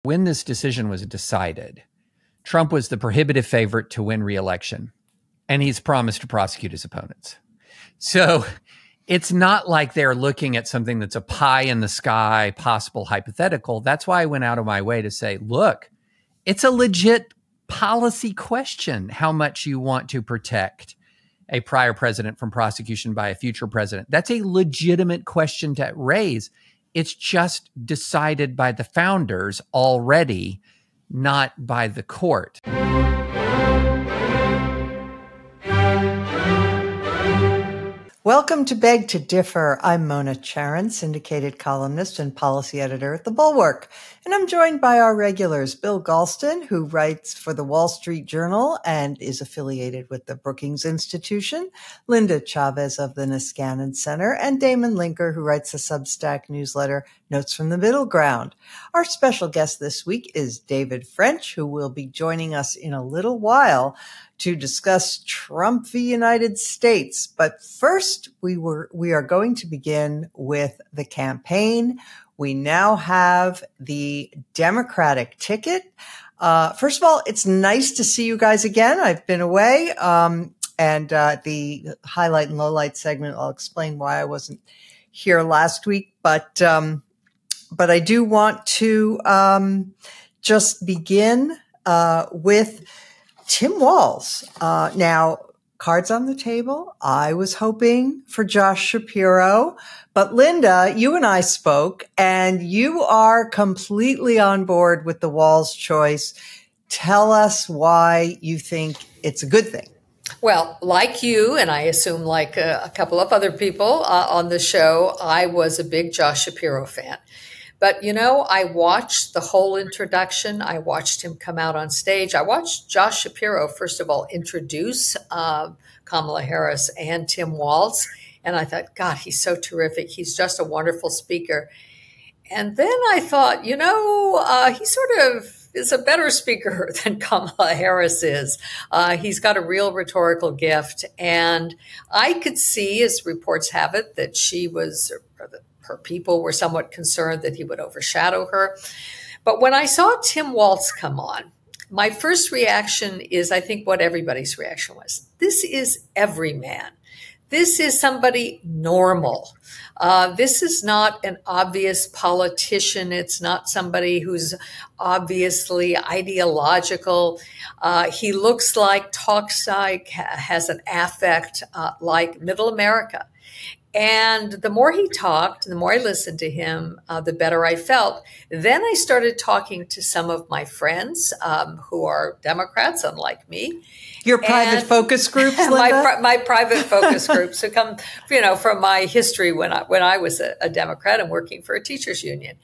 When this decision was decided, Trump was the prohibitive favorite to win re-election, and he's promised to prosecute his opponents. So it's not like they're looking at something that's a pie in the sky, possible hypothetical. That's why I went out of my way to say, look, it's a legit policy question how much you want to protect a prior president from prosecution by a future president. That's a legitimate question to raise. It's just decided by the founders already, not by the court. Welcome to Beg to Differ. I'm Mona Charen, syndicated columnist and policy editor at the Bulwark. And I'm joined by our regulars, Bill Galston, who writes for the Wall Street Journal and is affiliated with the Brookings Institution, Linda Chavez of the Niskanen Center, and Damon Linker, who writes the Substack newsletter Notes from the Middle Ground. Our special guest this week is David French, who will be joining us in a little while to discuss Trump v. United States. But first, we are going to begin with the campaign. We now have the Democratic ticket. First of all, it's nice to see you guys again. I've been away. And the highlight and lowlight segment, I'll explain why I wasn't here last week. But I do want to just begin with Tim Walz. Now, cards on the table. I was hoping for Josh Shapiro, but Linda, you and I spoke, and you are completely on board with the Walz choice. Tell us why you think it's a good thing. Well, like you, and I assume like a couple of other people on the show, I was a big Josh Shapiro fan. But, you know, I watched the whole introduction. I watched him come out on stage. I watched Josh Shapiro, first of all, introduce Kamala Harris and Tim Walz. And I thought, God, he's so terrific. He's just a wonderful speaker. And then I thought, you know, he sort of is a better speaker than Kamala Harris is. He's got a real rhetorical gift. And I could see, as reports have it, that she was, her people were somewhat concerned that he would overshadow her. But when I saw Tim Walz come on, my first reaction is, I think, what everybody's reaction was. This is everyman. This is somebody normal. This is not an obvious politician. It's not somebody who's obviously ideological. He looks like, talks like, has an affect like middle America. And the more he talked, the more I listened to him, the better I felt. Then I started talking to some of my friends who are Democrats, unlike me. Your private focus groups, Linda? my private focus groups who come, you know, from my history when I was a Democrat and working for a teachers union.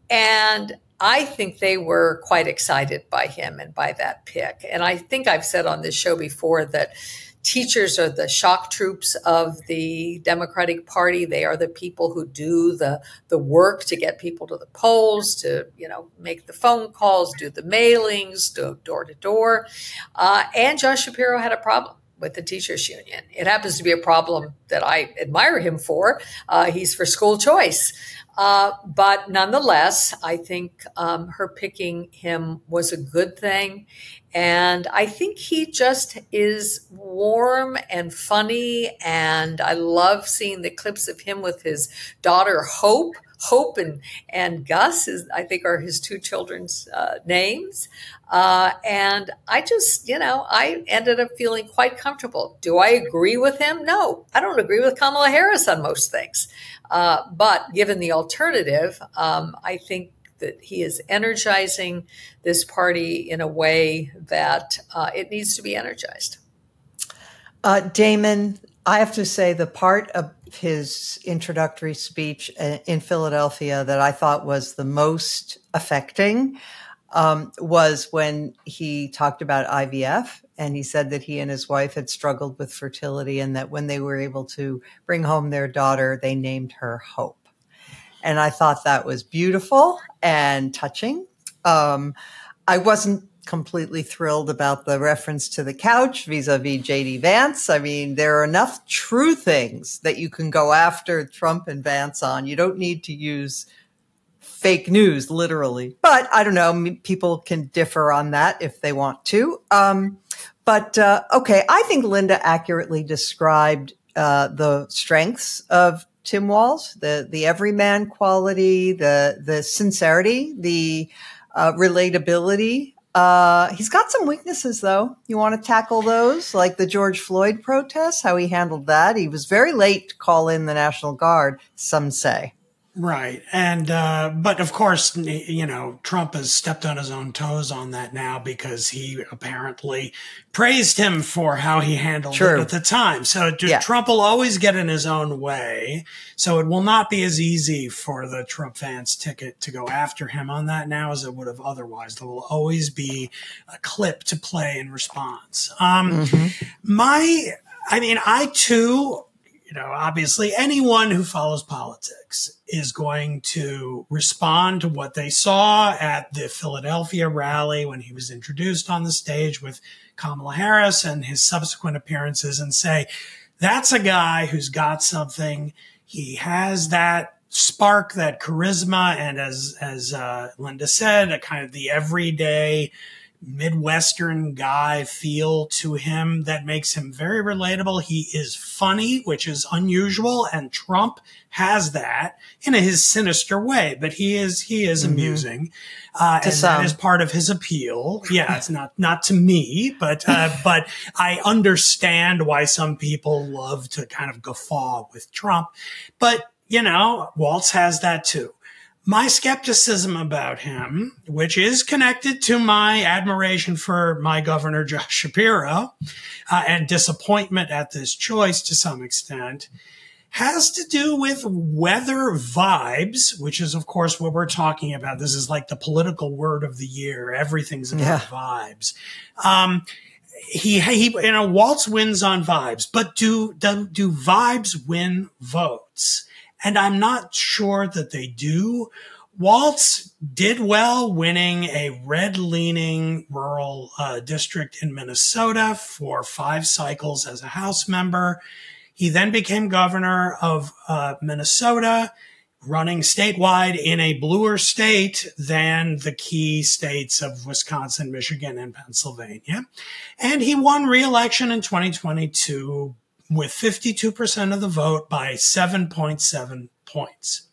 And I think they were quite excited by him and by that pick. And I think I've said on this show before that teachers are the shock troops of the Democratic Party. They are the people who do the work to get people to the polls, to, you know, make the phone calls, do the mailings, do door to door. And Josh Shapiro had a problem with the teachers union. It happens to be a problem that I admire him for. He's for school choice. But nonetheless, I think her picking him was a good thing. And I think he just is warm and funny. And I love seeing the clips of him with his daughter, Hope. Hope and Gus, I think, are his two children's names. And I just, you know, I ended up feeling quite comfortable. Do I agree with him? No, I don't agree with Kamala Harris on most things. But given the alternative, I think that he is energizing this party in a way that it needs to be energized. Damon, I have to say the part of his introductory speech in Philadelphia that I thought was the most affecting was when he talked about IVF. And he said that he and his wife had struggled with fertility and that when they were able to bring home their daughter, they named her Hope. And I thought that was beautiful and touching. I wasn't completely thrilled about the reference to the couch vis-a-vis J.D. Vance. I mean, there are enough true things that you can go after Trump and Vance on. You don't need to use fake news, literally. But I don't know. People can differ on that if they want to. Okay, I think Linda accurately described the strengths of Tim Walz, the everyman quality, the sincerity, the relatability. He's got some weaknesses, though. You want to tackle those, like the George Floyd protests, how he handled that. He was very late to call in the National Guard, some say. Right. And, but of course, you know, Trump has stepped on his own toes on that now because he apparently praised him for how he handled it at the time. So Trump will always get in his own way. So it will not be as easy for the Trump fans ticket to go after him on that now as it would have otherwise. There will always be a clip to play in response. I too, you know, obviously anyone who follows politics is going to respond to what they saw at the Philadelphia rally when he was introduced on the stage with Kamala Harris and his subsequent appearances and say, that's a guy who's got something. He has that spark, that charisma, and as Linda said, a kind of the everyday Midwestern guy feel to him that makes him very relatable. He is funny, which is unusual, and Trump has that in his sinister way, but he is amusing. And that is part of his appeal. Yeah, it's not to me, but I understand why some people love to kind of guffaw with Trump. But, you know, Walz has that too. My skepticism about him, which is connected to my admiration for my governor, Josh Shapiro, and disappointment at this choice to some extent, has to do with weather vibes, which is, of course, what we're talking about. This is like the political word of the year. Everything's about vibes. You know, Walz wins on vibes, but do vibes win votes? And I'm not sure that they do. Walz did well winning a red-leaning rural district in Minnesota for 5 cycles as a House member. He then became governor of Minnesota, running statewide in a bluer state than the key states of Wisconsin, Michigan, and Pennsylvania. And he won re-election in 2022 with 52% of the vote by 7.7 points.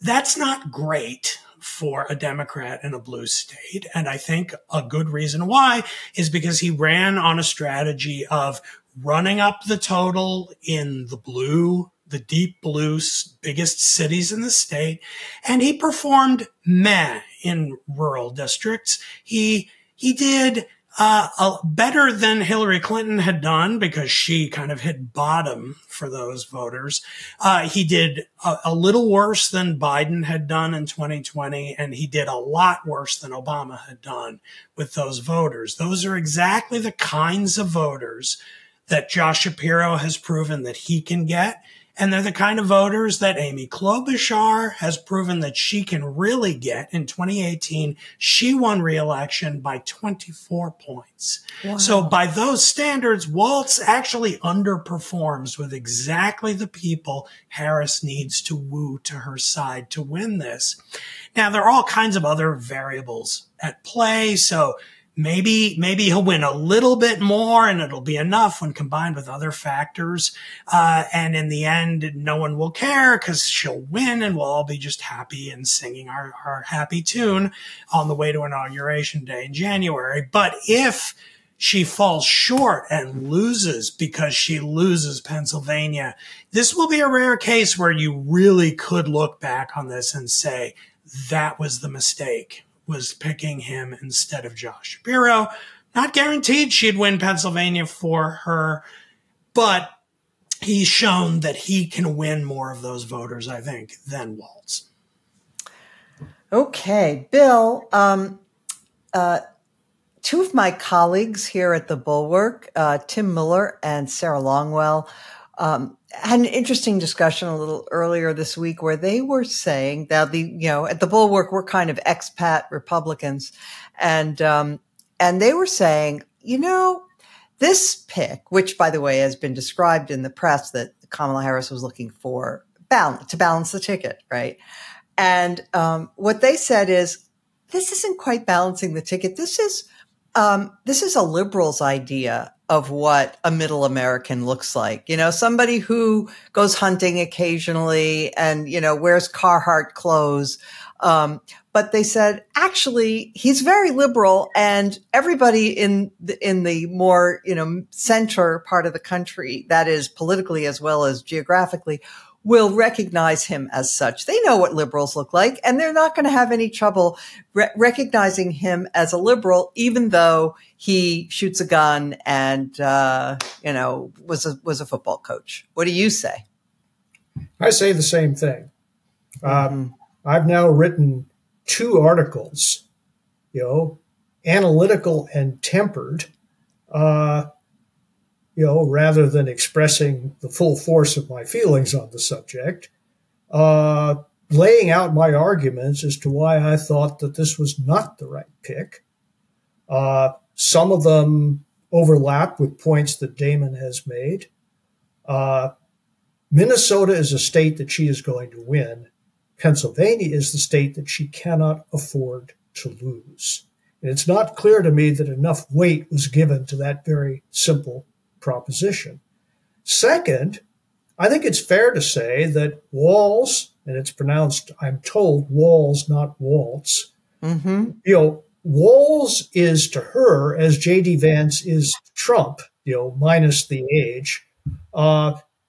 That's not great for a Democrat in a blue state. And I think a good reason why is because he ran on a strategy of running up the total in the deep blue, biggest cities in the state. And he performed in rural districts. He did better than Hillary Clinton had done because she kind of hit bottom for those voters. He did a little worse than Biden had done in 2020, and he did a lot worse than Obama had done with those voters. Those are exactly the kinds of voters that Josh Shapiro has proven that he can get. And they're the kind of voters that Amy Klobuchar has proven that she can really get. In 2018, she won re-election by 24 points. Wow. So by those standards, Walz actually underperforms with exactly the people Harris needs to woo to her side to win this. Now, there are all kinds of other variables at play. So maybe he'll win a little bit more and it'll be enough when combined with other factors. And in the end, no one will care because she'll win and we'll all be just happy and singing our happy tune on the way to Inauguration Day in January. But if she falls short and loses because she loses Pennsylvania, this will be a rare case where you really could look back on this and say, that was the mistake, was picking him instead of Josh Shapiro. Not guaranteed she'd win Pennsylvania for her, but he's shown that he can win more of those voters, I think, than Walz. Okay, Bill, two of my colleagues here at the Bulwark, Tim Miller and Sarah Longwell, had an interesting discussion a little earlier this week where they were saying that at the Bulwark, we're kind of expat Republicans. And they were saying, this pick, which by the way has been described in the press that Kamala Harris was looking for to balance the ticket, right? And what they said is, this isn't quite balancing the ticket. This is a liberal's idea of what a middle American looks like. You know, somebody who goes hunting occasionally and, you know, wears Carhartt clothes. But they said, actually, he's very liberal, and everybody in the more, you know, center part of the country, that is politically as well as geographically, will recognize him as such. They know what liberals look like, and they're not going to have any trouble recognizing him as a liberal, even though he shoots a gun and, you know, was a football coach. What do you say? I say the same thing. I've now written 2 articles, you know, analytical and tempered, you know, rather than expressing the full force of my feelings on the subject, laying out my arguments as to why I thought that this was not the right pick. Some of them overlap with points that Damon has made. Minnesota is a state that she is going to win. Pennsylvania is the state that she cannot afford to lose. And it's not clear to me that enough weight was given to that very simple proposition. Second, I think it's fair to say that Walz, and it's pronounced, I'm told, Walz, not Waltz. You know, Walz is to her as J.D. Vance is to Trump, you know, minus the age.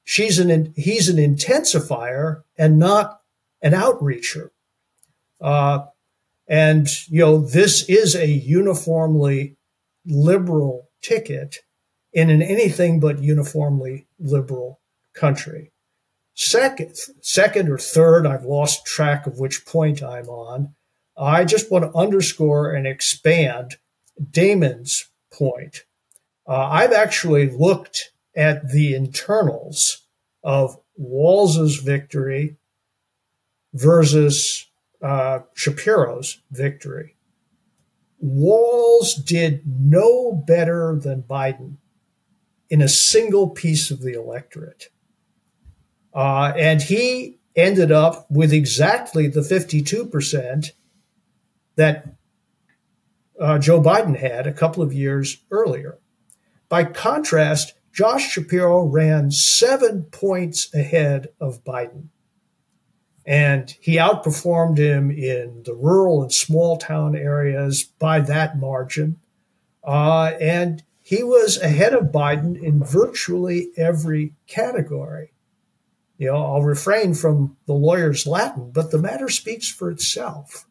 He's an intensifier and not an outreacher. And, you know, this is a uniformly liberal ticket in an anything but uniformly liberal country. Second or third, I've lost track of which point I'm on. I just want to underscore and expand Damon's point. I've actually looked at the internals of Walz's victory versus Shapiro's victory. Walz did no better than Biden in a single piece of the electorate. And he ended up with exactly the 52% that Joe Biden had a couple of years earlier. By contrast, Josh Shapiro ran 7 points ahead of Biden. And he outperformed him in the rural and small town areas by that margin. And he was ahead of Biden in virtually every category. You know, I'll refrain from the lawyer's Latin, but the matter speaks for itself.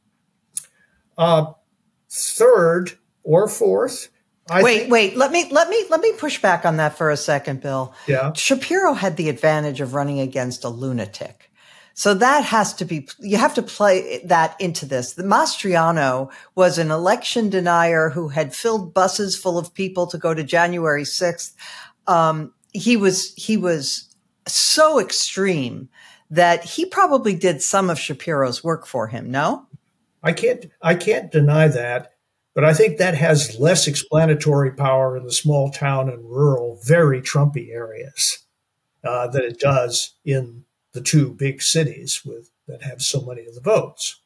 Third or fourth. Wait. Let me push back on that for a second, Bill. Yeah. Shapiro had the advantage of running against a lunatic. So that has to be, you have to play that into this. The Mastriano was an election denier who had filled buses full of people to go to January 6th. He was so extreme that he probably did some of Shapiro's work for him. No? I can't deny that, but I think that has less explanatory power in the small town and rural, very Trumpy areas than it does in the 2 big cities that have so many of the votes.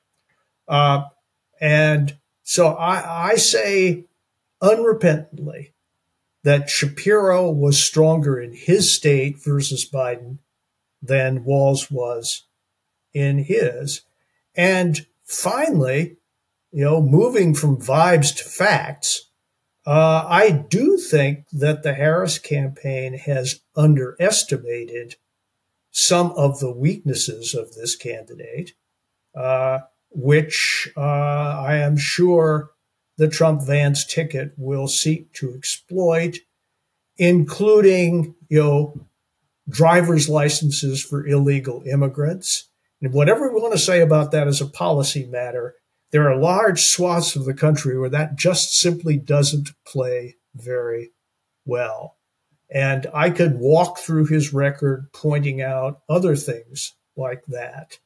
And so I say unrepentantly that Shapiro was stronger in his state versus Biden than Walz was in his. And finally, you know, moving from vibes to facts, I do think that the Harris campaign has underestimated some of the weaknesses of this candidate, which I am sure the Trump-Vance ticket will seek to exploit, including, you know, driver's licenses for illegal immigrants. And whatever we want to say about that as a policy matter, there are large swaths of the country where that just simply doesn't play very well. And I could walk through his record pointing out other things like that.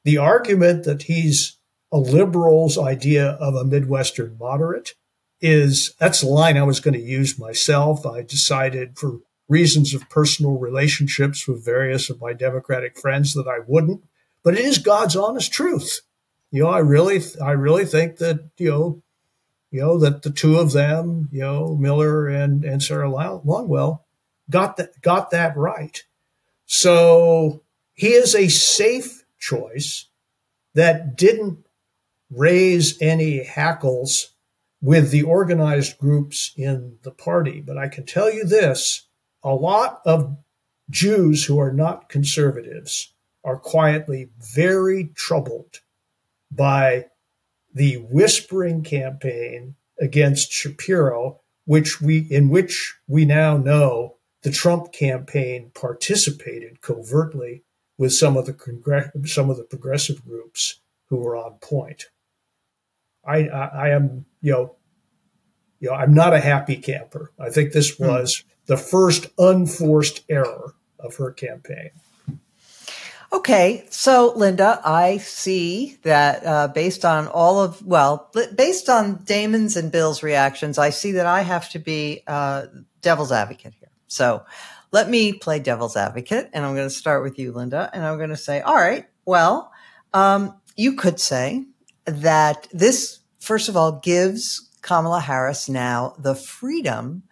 The argument that he's a liberal's idea of a Midwestern moderate that's the line I was going to use myself. I decided for reasons of personal relationships with various of my Democratic friends that I wouldn't. but it is God's honest truth. I really think that, that the two of them, Miller and Sarah Longwell, got that right. So he is a safe choice that didn't raise any hackles with the organized groups in the party. But I can tell you this, a lot of Jews who are not conservatives are quietly very troubled by the whispering campaign against Shapiro, in which we now know the Trump campaign participated covertly with some of the progressive groups who were on point. I am, I'm not a happy camper. I think this was the first unforced error of her campaign. Okay, so Linda, I see that based on Damon's and Bill's reactions, I see that I have to be devil's advocate here. So let me play devil's advocate, and I'm going to start with you, Linda, and I'm going to say, all right, well, you could say that this, first of all, gives Kamala Harris now the freedom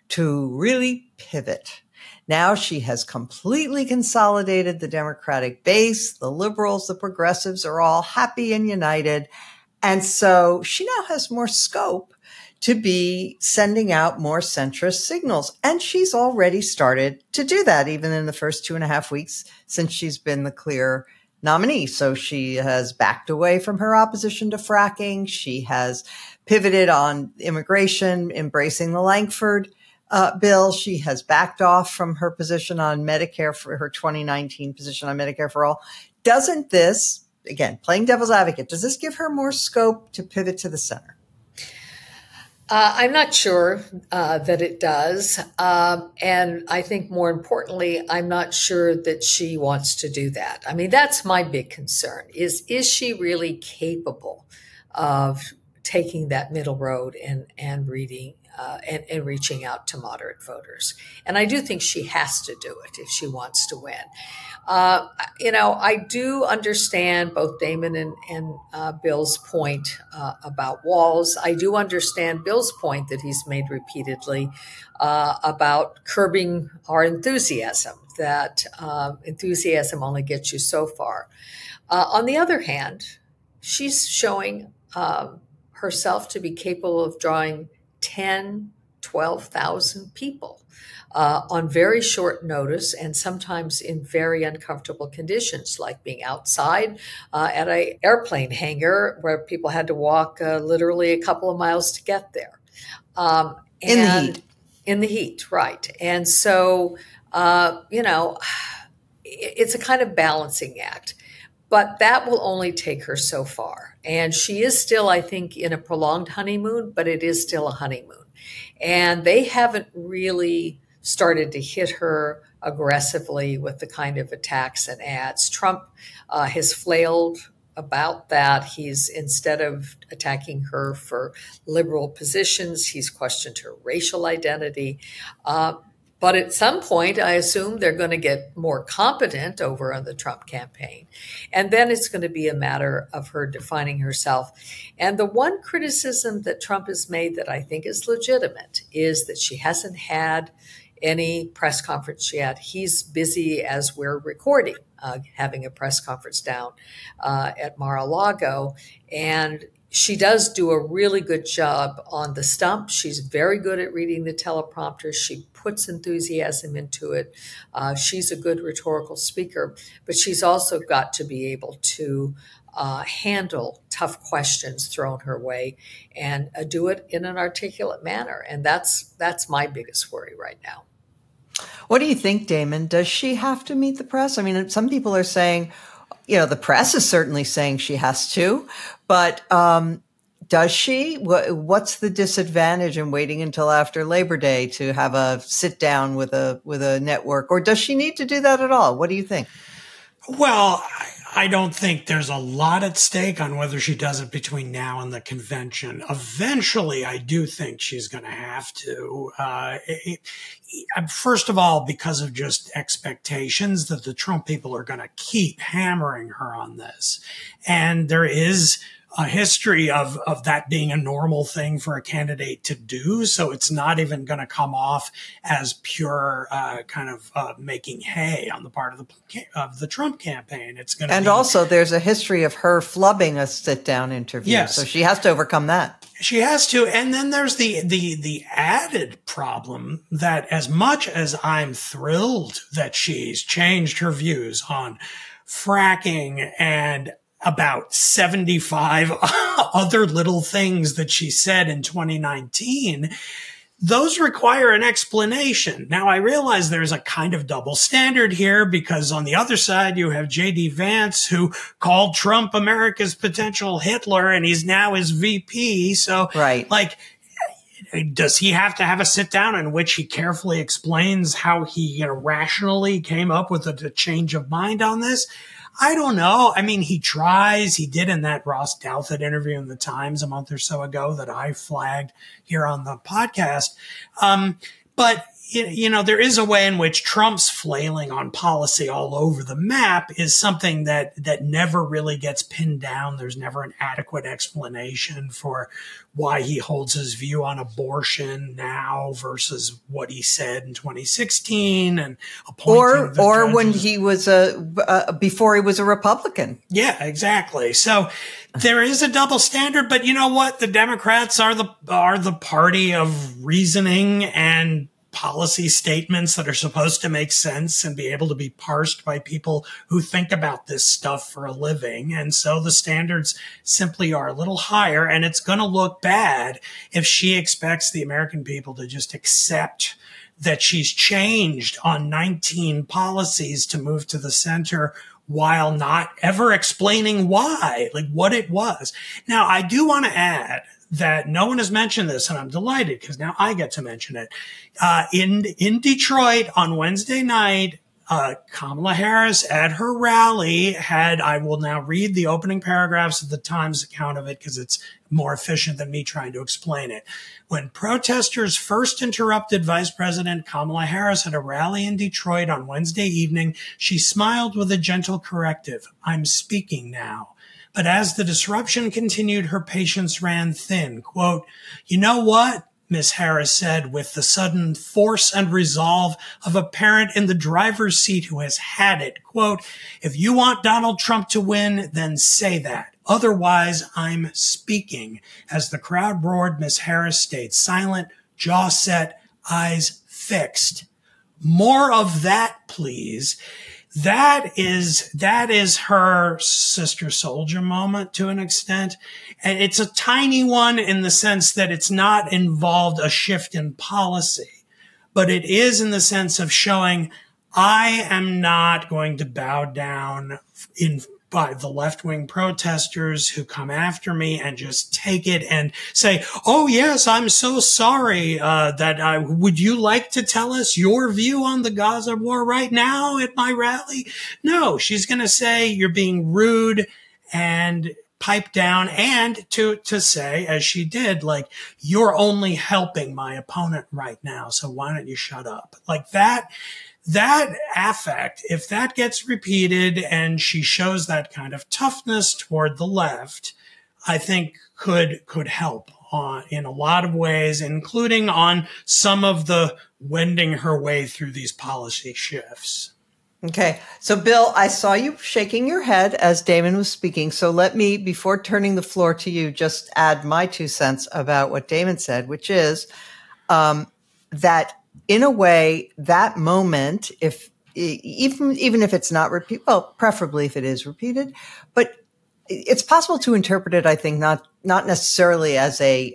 to really pivot. Now she has completely consolidated the Democratic base. The liberals, the progressives are all happy and united. And so she now has more scope to be sending out more centrist signals. And she's already started to do that, even in the first 2.5 weeks since she's been the clear nominee. So she has backed away from her opposition to fracking. She has pivoted on immigration, embracing the Lankford bill. She has backed off from her position on Medicare, for her 2019 position on Medicare for all. Doesn't this, again, playing devil's advocate, does this give her more scope to pivot to the center? I'm not sure that it does. And I think more importantly, I'm not sure that she wants to do that. I mean, that's my big concern is she really capable of taking that middle road and reading and reaching out to moderate voters? And I do think she has to do it if she wants to win. I do understand both Damon and Bill's point about Walz. I do understand Bill's point that he's made repeatedly about curbing our enthusiasm, that enthusiasm only gets you so far. On the other hand, she's showing herself to be capable of drawing 10, 12,000 people on very short notice and sometimes in very uncomfortable conditions, like being outside at an airplane hangar where people had to walk literally a couple of miles to get there. In the heat. In the heat, right. And so, it's a kind of balancing act. But that will only take her so far. And she is still, I think, in a prolonged honeymoon, but it is still a honeymoon. And they haven't really started to hit her aggressively with the kind of attacks and ads. Trump has flailed about that. He's, instead of attacking her for liberal positions, he's questioned her racial identity. But at some point, I assume they're going to get more competent over on the Trump campaign. And then it's going to be a matter of her defining herself. And the one criticism that Trump has made that I think is legitimate is that she hasn't had any press conference yet. He's busy as we're recording, having a press conference down at Mar-a-Lago. And she does do a really good job on the stump. She's very good at reading the teleprompter. She puts enthusiasm into it. She's a good rhetorical speaker, but she's also got to be able to handle tough questions thrown her way and do it in an articulate manner. And that's my biggest worry right now. What do you think, Damon? Does she have to meet the press? I mean, some people are saying, the press is certainly saying she has to, but does she? What's the disadvantage in waiting until after Labor Day to have a sit down with a network, or does she need to do that at all? What do you think? Well, I don't think there's a lot at stake on whether she does it between now and the convention. Eventually, I do think she's going to have to. First of all, because of just expectations that the Trump people are going to keep hammering her on this. And there is a history of that being a normal thing for a candidate to do. So it's not even going to come off as pure making hay on the part of the Trump campaign. It's going to And also there's a history of her flubbing a sit-down interview. Yes. So she has to overcome that. She has to. And then there's the added problem that as much as I'm thrilled that she's changed her views on fracking and about 75 other little things that she said in 2019, those require an explanation. Now, I realize there's a kind of double standard here because on the other side, you have J.D. Vance, who called Trump America's potential Hitler, and he's now his VP. So, right. Like, does he have to have a sit down in which he carefully explains how he rationally came up with a change of mind on this? I don't know. I mean, he tries. He did in that Ross Douthat interview in the Times a month or so ago that I flagged here on the podcast. But there is a way in which Trump's flailing on policy all over the map is something that never really gets pinned down. There's never an adequate explanation for why he holds his view on abortion now versus what he said in 2016 and appointing the or judges. when he was before he was a Republican. Yeah, exactly. So there is a double standard, but you know what? The Democrats are the party of reasoning and policy statements that are supposed to make sense and be able to be parsed by people who think about this stuff for a living. And so the standards simply are a little higher, and it's going to look bad if she expects the American people to just accept that she's changed on 19 policies to move to the center while not ever explaining why, like what it was. Now, I do want to add that no one has mentioned this, and I'm delighted because now I get to mention it. In Detroit on Wednesday night, Kamala Harris at her rally I will now read the opening paragraphs of the Times account of it because it's more efficient than me trying to explain it. When protesters first interrupted Vice President Kamala Harris at a rally in Detroit on Wednesday evening, she smiled with a gentle corrective. "I'm speaking now." But as the disruption continued, her patience ran thin. Quote, "You know what?" Miss Harris said with the sudden force and resolve of a parent in the driver's seat who has had it. Quote, "If you want Donald Trump to win, then say that. Otherwise, I'm speaking." As the crowd roared, Miss Harris stayed silent, jaw set, eyes fixed. More of that, please. That is her Sister Soldier moment to an extent. And it's a tiny one in the sense that it's not involved a shift in policy, but it is in the sense of showing I am not going to bow down by the left-wing protesters who come after me and just take it and say, "Oh yes, I'm so sorry, would you like to tell us your view on the Gaza war right now at my rally?" No, she's going to say you're being rude and pipe down, and to say, as she did, like, "You're only helping my opponent right now, so why don't you shut up?" Like that affect, if that gets repeated and she shows that kind of toughness toward the left, I think could help in a lot of ways, including on some of the wending her way through these policy shifts. Okay. So, Bill, I saw you shaking your head as Damon was speaking. So let me, before turning the floor to you, just add my 2 cents about what Damon said, which is that in a way, that moment, even if it's not repeated, well, preferably if it is repeated, but it's possible to interpret it, I think, not necessarily as a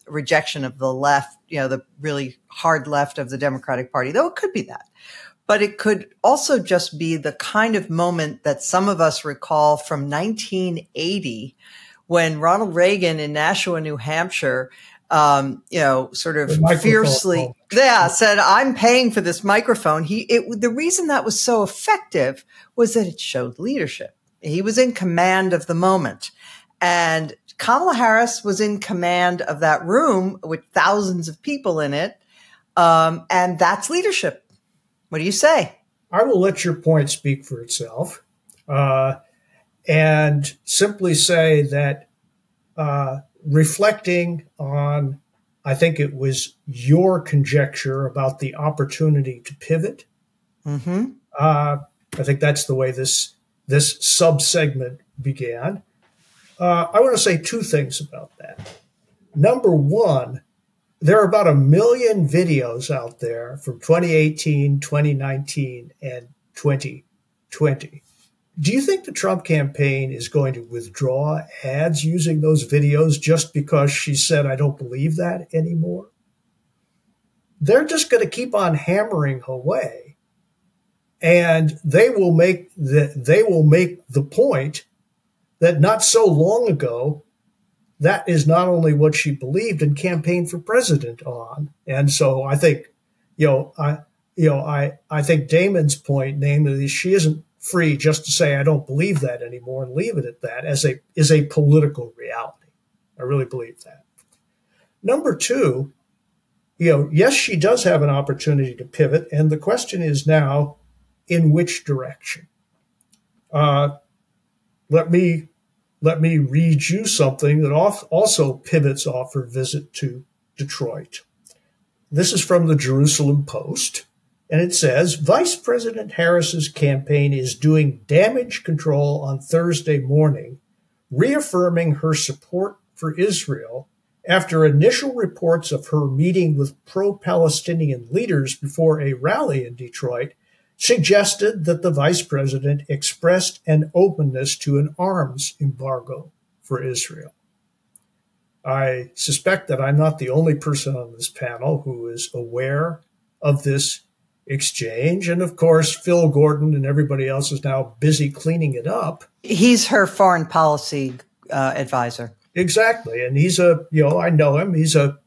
rejection of the left, the really hard left of the Democratic Party, though it could be that. But it could also just be the kind of moment that some of us recall from 1980 when Ronald Reagan in Nashua, New Hampshire, sort of fiercely, said, "I'm paying for this microphone." The reason that was so effective was that it showed leadership. He was in command of the moment. And Kamala Harris was in command of that room with thousands of people in it. And that's leadership. What do you say? I will let your point speak for itself, and simply say that reflecting on, I think it was your conjecture about the opportunity to pivot. Mm-hmm. I think that's the way this sub-segment began. I want to say two things about that. Number one, there are about 1 million videos out there from 2018, 2019, and 2020. Do you think the Trump campaign is going to withdraw ads using those videos just because she said, I don't believe that anymore? They're just going to keep on hammering away. And they will make the point that not so long ago, that is not only what she believed and campaigned for president on. And so I think, I think Damon's point, namely, she isn't free just to say, I don't believe that anymore and leave it at that is a political reality. I really believe that. Number two, yes, she does have an opportunity to pivot. And the question is now, in which direction? Let me read you something that also pivots off her visit to Detroit. This is from the Jerusalem Post, and it says, Vice President Harris's campaign is doing damage control on Thursday morning, reaffirming her support for Israel after initial reports of her meeting with pro-Palestinian leaders before a rally in Detroit suggested that the vice president expressed an openness to an arms embargo for Israel. I suspect that I'm not the only person on this panel who is aware of this exchange. And of course, Phil Gordon and everybody else is now busy cleaning it up. He's her foreign policy advisor. Exactly. And he's I know him. He's a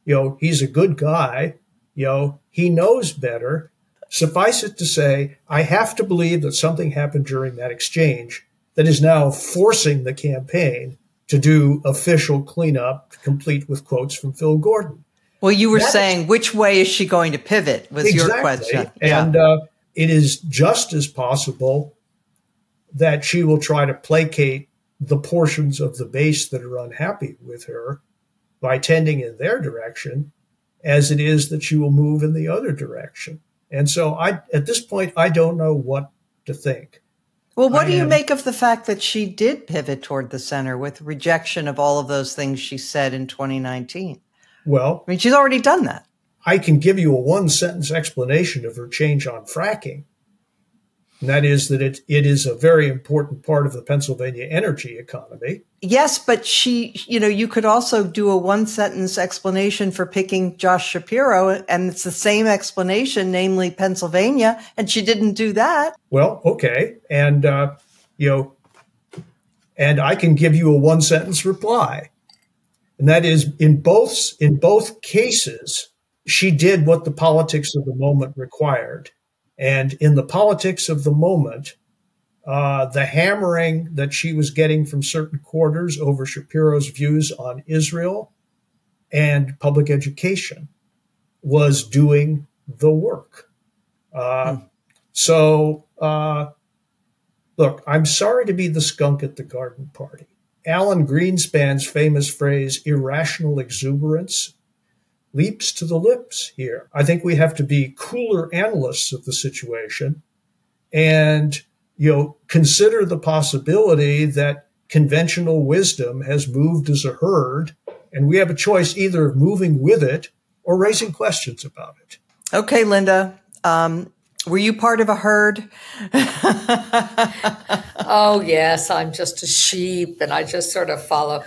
good guy. He knows better. Suffice it to say, I have to believe that something happened during that exchange that is now forcing the campaign to do official cleanup, complete with quotes from Phil Gordon. Well, you were saying, which way is she going to pivot was exactly. Your question. And it is just as possible that she will try to placate the portions of the base that are unhappy with her by tending in their direction, as it is that she will move in the other direction. And so at this point, I don't know what to think. Well, what do you make of the fact that she did pivot toward the center with rejection of all of those things she said in 2019? Well, I mean, she's already done that. I can give you a one-sentence explanation of her change on fracking. And that is that it is a very important part of the Pennsylvania energy economy. Yes, but you could also do a one-sentence explanation for picking Josh Shapiro, and it's the same explanation, namely Pennsylvania, and she didn't do that. Well, okay. And, and I can give you a one-sentence reply. And that is in both cases, she did what the politics of the moment required. And in the politics of the moment, the hammering that she was getting from certain quarters over Shapiro's views on Israel and public education was doing the work. So, look, I'm sorry to be the skunk at the garden party. Alan Greenspan's famous phrase, irrational exuberance, leaps to the lips here. I think we have to be cooler analysts of the situation and, consider the possibility that conventional wisdom has moved as a herd, and we have a choice either of moving with it or raising questions about it. Okay, Linda. Were you part of a herd? Oh, yes. I'm just a sheep and I just sort of follow.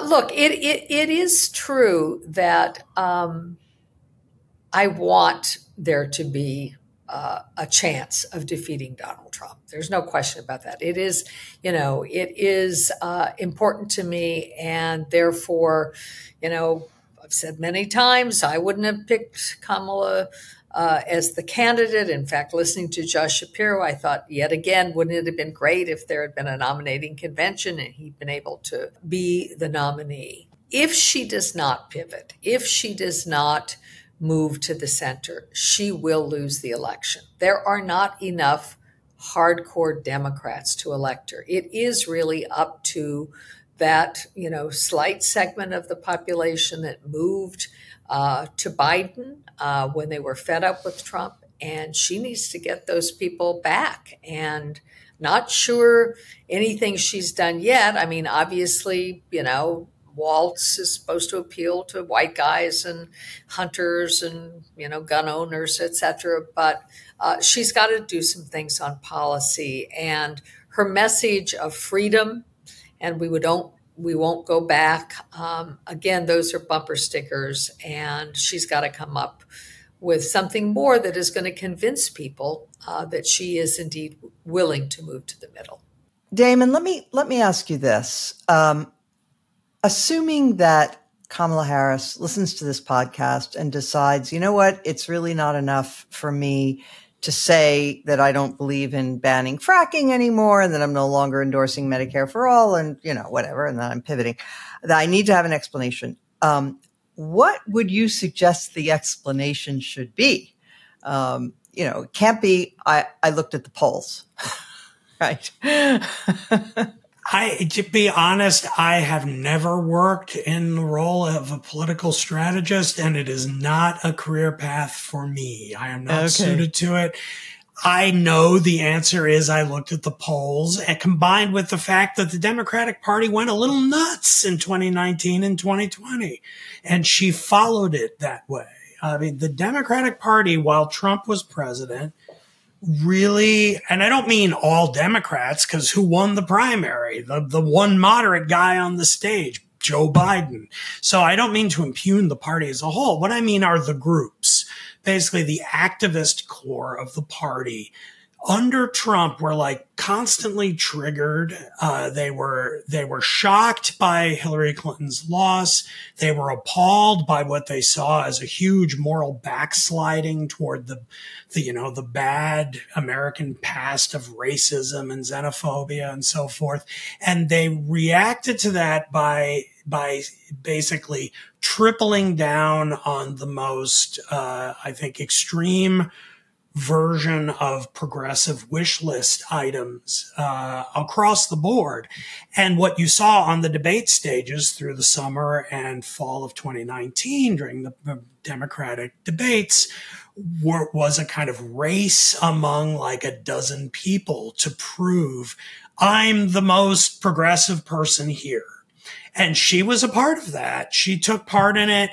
Look, it is true that I want there to be a chance of defeating Donald Trump. There's no question about that. It is, important to me. And therefore, I've said many times I wouldn't have picked Kamala as the candidate. In fact, listening to Josh Shapiro, I thought, yet again, wouldn't it have been great if there had been a nominating convention and he'd been able to be the nominee? If she does not pivot, if she does not move to the center, she will lose the election. There are not enough hardcore Democrats to elect her. It is really up to that, slight segment of the population that moved to Biden when they were fed up with Trump. And she needs to get those people back. And not sure anything she's done yet. I mean, obviously, Walz is supposed to appeal to white guys and hunters and, gun owners, et cetera. But she's got to do some things on policy. And her message of freedom, and we won't go back. Again, those are bumper stickers, and she's got to come up with something more that is going to convince people that she is indeed willing to move to the middle. Damon, let me ask you this. Assuming that Kamala Harris listens to this podcast and decides, you know what, it's really not enough for me to say that I don't believe in banning fracking anymore and that I'm no longer endorsing Medicare for all and, whatever, and that I'm pivoting, that I need to have an explanation. What would you suggest the explanation should be? It can't be, I looked at the polls, right? To be honest, I have never worked in the role of a political strategist, and it is not a career path for me. I am not suited to it. I know the answer is I looked at the polls, and combined with the fact that the Democratic Party went a little nuts in 2019 and 2020, and she followed it that way. I mean, the Democratic Party, while Trump was president, really, and I don't mean all Democrats, because who won the primary? The one moderate guy on the stage, Joe Biden. So I don't mean to impugn the party as a whole. What I mean are the groups, basically the activist core of the party. Under Trump were constantly triggered. They were shocked by Hillary Clinton's loss. They were appalled by what they saw as a huge moral backsliding toward the bad American past of racism and xenophobia and so forth. And they reacted to that by basically tripling down on the most, extreme version of progressive wish list items across the board. And what you saw on the debate stages through the summer and fall of 2019 during the Democratic debates was a kind of race among a dozen people to prove I'm the most progressive person here. And she was a part of that. She took part in it.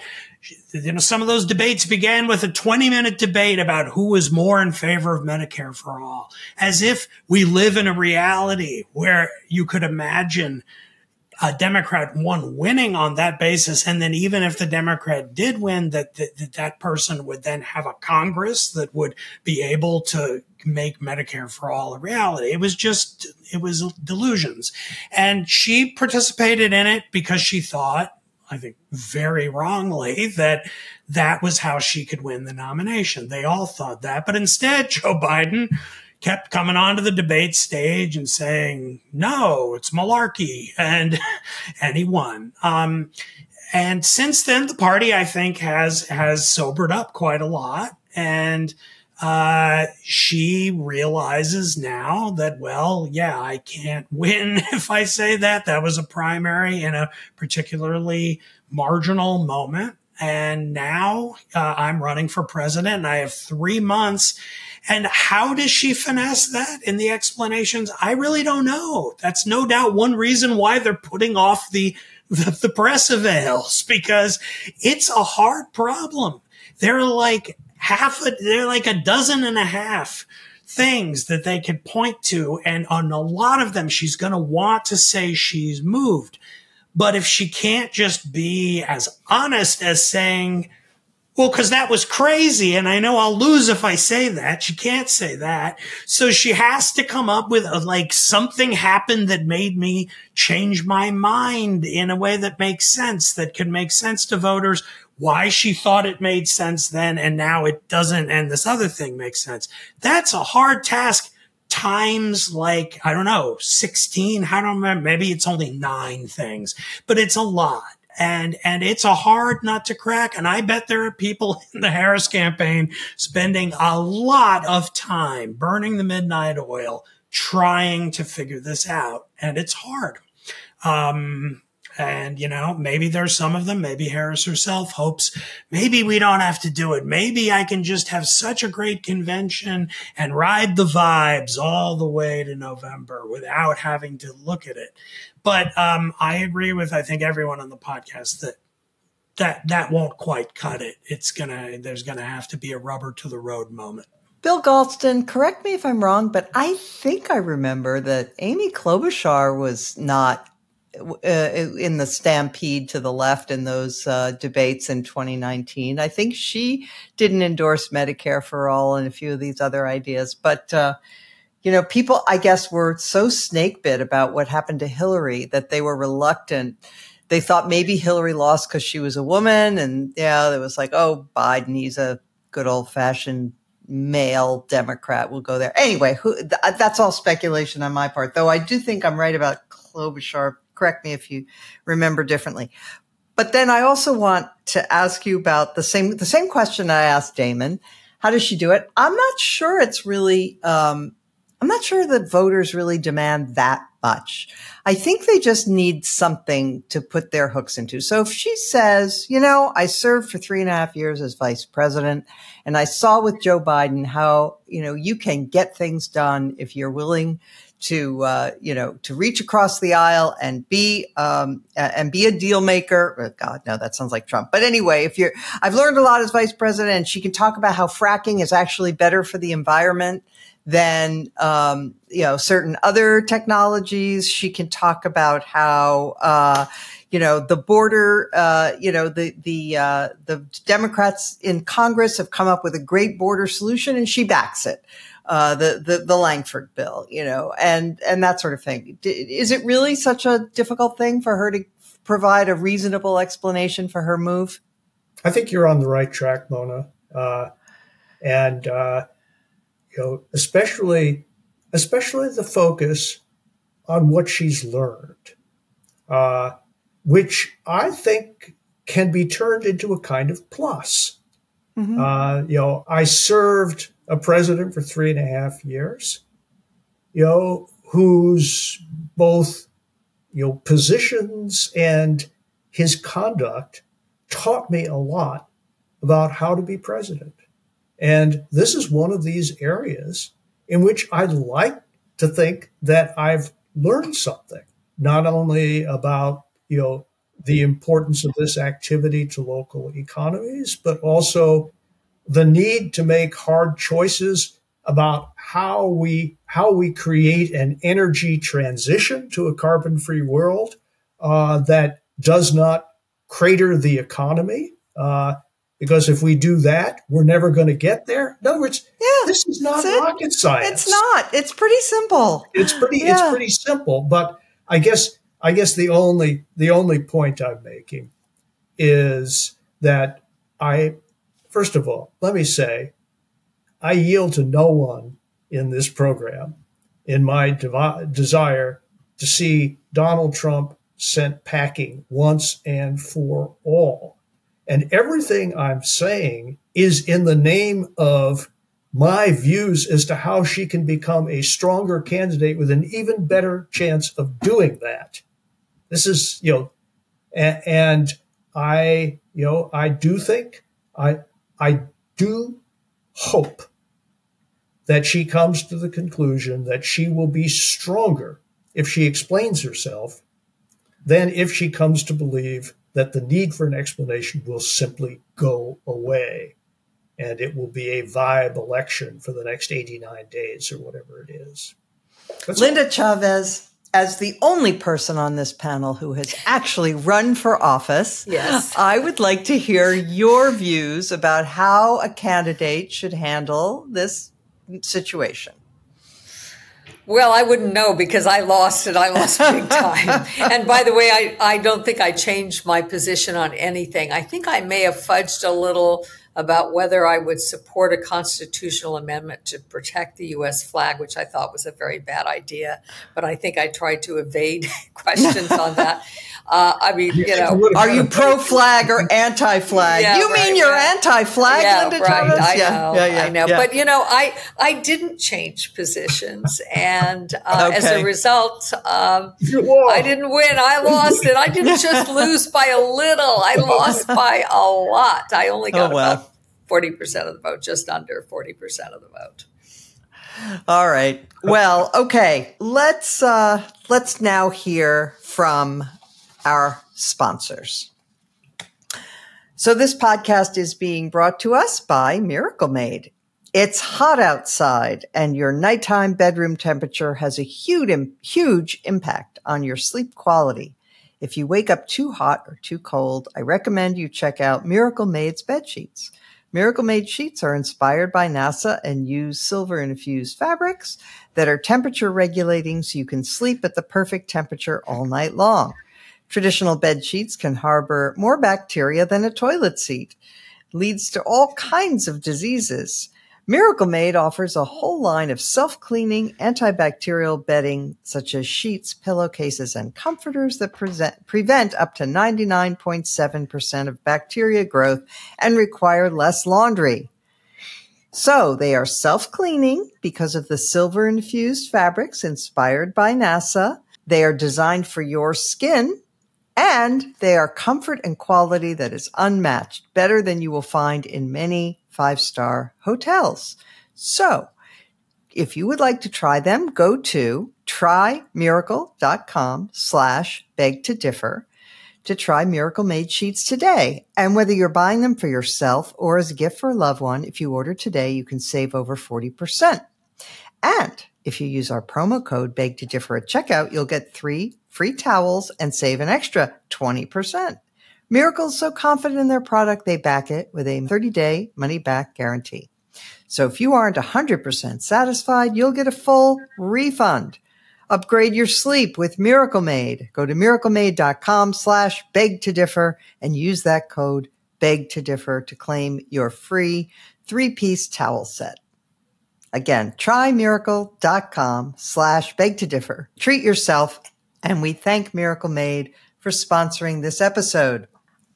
Some of those debates began with a 20-minute debate about who was more in favor of Medicare for all, as if we live in a reality where you could imagine a Democrat winning on that basis. And then even if the Democrat did win, that person would then have a Congress that would be able to make Medicare for all a reality. It was delusions. And she participated in it because she thought, I think very wrongly, that was how she could win the nomination. They all thought that. But instead, Joe Biden kept coming onto the debate stage and saying, no, it's malarkey. And he won. And since then, the party, I think, has sobered up quite a lot. And she realizes now that, I can't win if I say that. That was a primary in a particularly marginal moment. And now I'm running for president and I have 3 months. And how does she finesse that in the explanations? I really don't know. That's no doubt one reason why they're putting off the press avails, because it's a hard problem. They're like a dozen and a half things that they could point to. And on a lot of them, she's going to want to say she's moved. But if she can't just be as honest as saying, Well, because that was crazy, and I know I'll lose if I say that. She can't say that. So she has to come up with something happened that made me change my mind in a way that makes sense, that can make sense to voters, why she thought it made sense then and now it doesn't, and this other thing makes sense. That's a hard task times 16. I don't remember. Maybe it's only 9 things, but it's a lot. And it's a hard nut to crack. And I bet there are people in the Harris campaign spending a lot of time burning the midnight oil, trying to figure this out. And it's hard. And, maybe there's some of them, maybe Harris herself hopes, maybe we don't have to do it. Maybe I can just have such a great convention and ride the vibes all the way to November without having to look at it. But I agree with, I think, everyone on the podcast that won't quite cut it. There's going to have to be a rubber to the road moment. Bill Galston, correct me if I'm wrong, but I think I remember that Amy Klobuchar was not in the stampede to the left in those debates in 2019. I think she didn't endorse Medicare for all and a few of these other ideas. But, people, I guess, were so snake bit about what happened to Hillary that they were reluctant. They thought maybe Hillary lost because she was a woman. And it was like, oh, Biden, he's a good old fashioned male Democrat. We'll go there. Anyway, that's all speculation on my part, though I do think I'm right about Klobuchar. Correct me if you remember differently. But then I also want to ask you about the same question I asked Damon. How does she do it? I'm not sure it's really, I'm not sure that voters really demand that much. I think they just need something to put their hooks into. So if she says, I served for 3.5 years as vice president, and I saw with Joe Biden how, you can get things done if you're willing to reach across the aisle and be a deal maker. Oh, God, no, that sounds like Trump. But anyway, I've learned a lot as vice president, and she can talk about how fracking is actually better for the environment than, certain other technologies. She can talk about how, the border, the Democrats in Congress have come up with a great border solution, and she backs it. The Langford bill, and that sort of thing. Is it really such a difficult thing for her to provide a reasonable explanation for her move? I think you're on the right track, Mona. Especially the focus on what she's learned, which I think can be turned into a kind of plus. Mm-hmm. I served a president for 3.5 years, whose both, positions and his conduct taught me a lot about how to be president. And this is one of these areas in which I'd like to think that I've learned something, not only about, the importance of this activity to local economies, but also the need to make hard choices about how we create an energy transition to a carbon-free world that does not crater the economy. Because if we do that, we're never going to get there. In other words, this is not rocket science. It's not. It's pretty simple. It's pretty simple. But I guess the only point I'm making is that first of all, let me say, I yield to no one in this program in my desire to see Donald Trump sent packing once and for all. And everything I'm saying is in the name of my views as to how she can become a stronger candidate with an even better chance of doing that. This is, and I do think, I do hope that she comes to the conclusion that she will be stronger if she explains herself than if she comes to believe that the need for an explanation will simply go away and it will be a vibe election for the next 89 days or whatever it is. Linda Chavez, as the only person on this panel who has actually run for office, yes, I would like to hear your views about how a candidate should handle this situation. Well, I wouldn't know because I lost it. I lost big time. And by the way, I don't think I changed my position on anything. I think I may have fudged a little about whether I would support a constitutional amendment to protect the U.S. flag, which I thought was a very bad idea. But I think I tried to evade questions on that. I mean, are you pro-flag or anti-flag? Yeah, you mean you're anti-flag, Linda Thomas? I know. But, I didn't change positions. And as a result, I didn't win. I lost it. I didn't just lose by a little. I lost by a lot. I only got about 40% of the vote, just under 40% of the vote. All right. Well, okay. Let's now hear from our sponsors. So this podcast is being brought to us by Miracle Made. It's hot outside and your nighttime bedroom temperature has a huge impact on your sleep quality. If you wake up too hot or too cold, I recommend you check out Miracle Made's bed sheets. Miracle Made sheets are inspired by NASA and use silver-infused fabrics that are temperature regulating so you can sleep at the perfect temperature all night long. Traditional bed sheets can harbor more bacteria than a toilet seat. It leads to all kinds of diseases. Miracle Made offers a whole line of self-cleaning antibacterial bedding, such as sheets, pillowcases, and comforters that prevent up to 99.7% of bacteria growth and require less laundry. So they are self-cleaning because of the silver-infused fabrics inspired by NASA. They are designed for your skin, and they are comfort and quality that is unmatched, better than you will find in many 5-star hotels. So if you would like to try them, go to trymiracle.com/beg-to-differ to try Miracle Made sheets today. And whether you're buying them for yourself or as a gift for a loved one, if you order today, you can save over 40%. And if you use our promo code BEG-to-DIFFER at checkout, you'll get 3 free towels and save an extra 20%. Miracle is so confident in their product, they back it with a 30-day money-back guarantee. So if you aren't 100% satisfied, you'll get a full refund. Upgrade your sleep with Miracle Made. Go to miraclemade.com/beg-to-differ and use that code BEG-to-differ to claim your free 3-piece towel set. Again, try miracle.com/beg-to-differ. Treat yourself, and we thank Miracle Made for sponsoring this episode.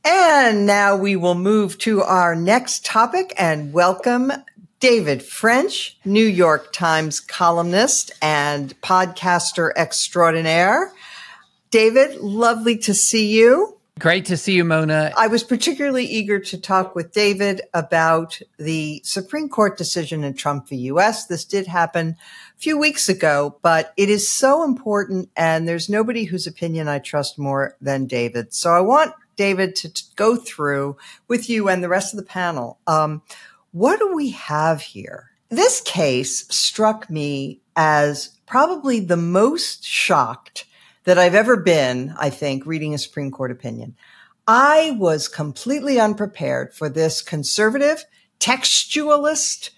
And now we will move to our next topic and welcome David French, New York Times columnist and podcaster extraordinaire. David, lovely to see you. Great to see you, Mona. I was particularly eager to talk with David about the Supreme Court decision in Trump v. U.S. This did happen a few weeks ago, but it is so important, and there's nobody whose opinion I trust more than David. So I want David to go through with you and the rest of the panel. What do we have here? This case struck me as probably the most shocked that I've ever been, I think, reading a Supreme Court opinion. I was completely unprepared for this conservative, textualist,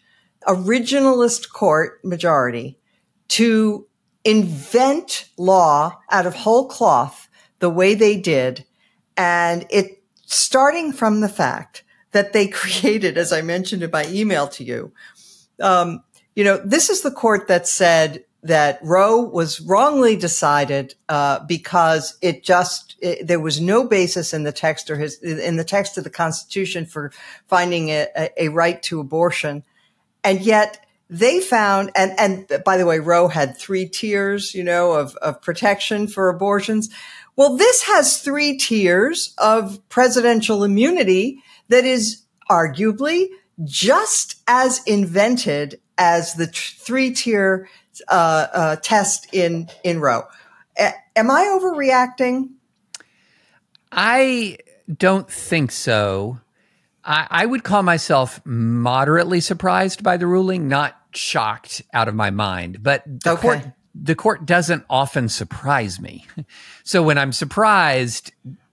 originalist court majority to invent law out of whole cloth the way they did. And it starting from the fact that they created, as I mentioned in my email to you, this is the court that said that Roe was wrongly decided because there was no basis in the text in the text of the Constitution for finding a right to abortion, and yet they found, and by the way, Roe had 3 tiers, of protection for abortions. Well, this has 3 tiers of presidential immunity that is arguably just as invented as the 3-tier test in Roe. Am I overreacting? I don't think so. I would call myself moderately surprised by the ruling, not shocked out of my mind. But the court the court doesn't often surprise me. So when I'm surprised,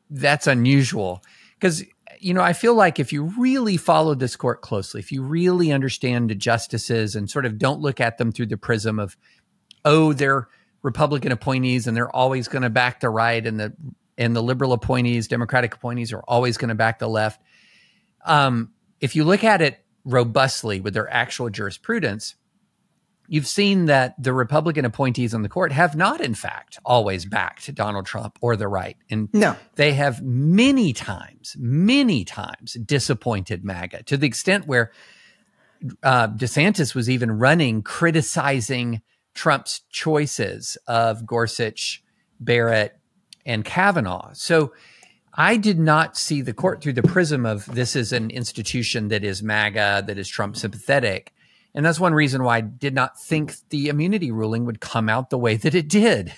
that's unusual because, I feel like if you really follow this court closely, if you really understand the justices and sort of don't look at them through the prism of, they're Republican appointees and they're always going to back the right, and the liberal appointees, Democratic appointees are always going to back the left. If you look at it robustly with their actual jurisprudence, you've seen that the Republican appointees on the court have not, in fact, always backed Donald Trump or the right. And they have many times disappointed MAGA to the extent where DeSantis was even running criticizing Trump's choices of Gorsuch, Barrett, and Kavanaugh. So I did not see the court through the prism of this is an institution that is MAGA, that is Trump sympathetic. And that's one reason why I did not think the immunity ruling would come out the way that it did.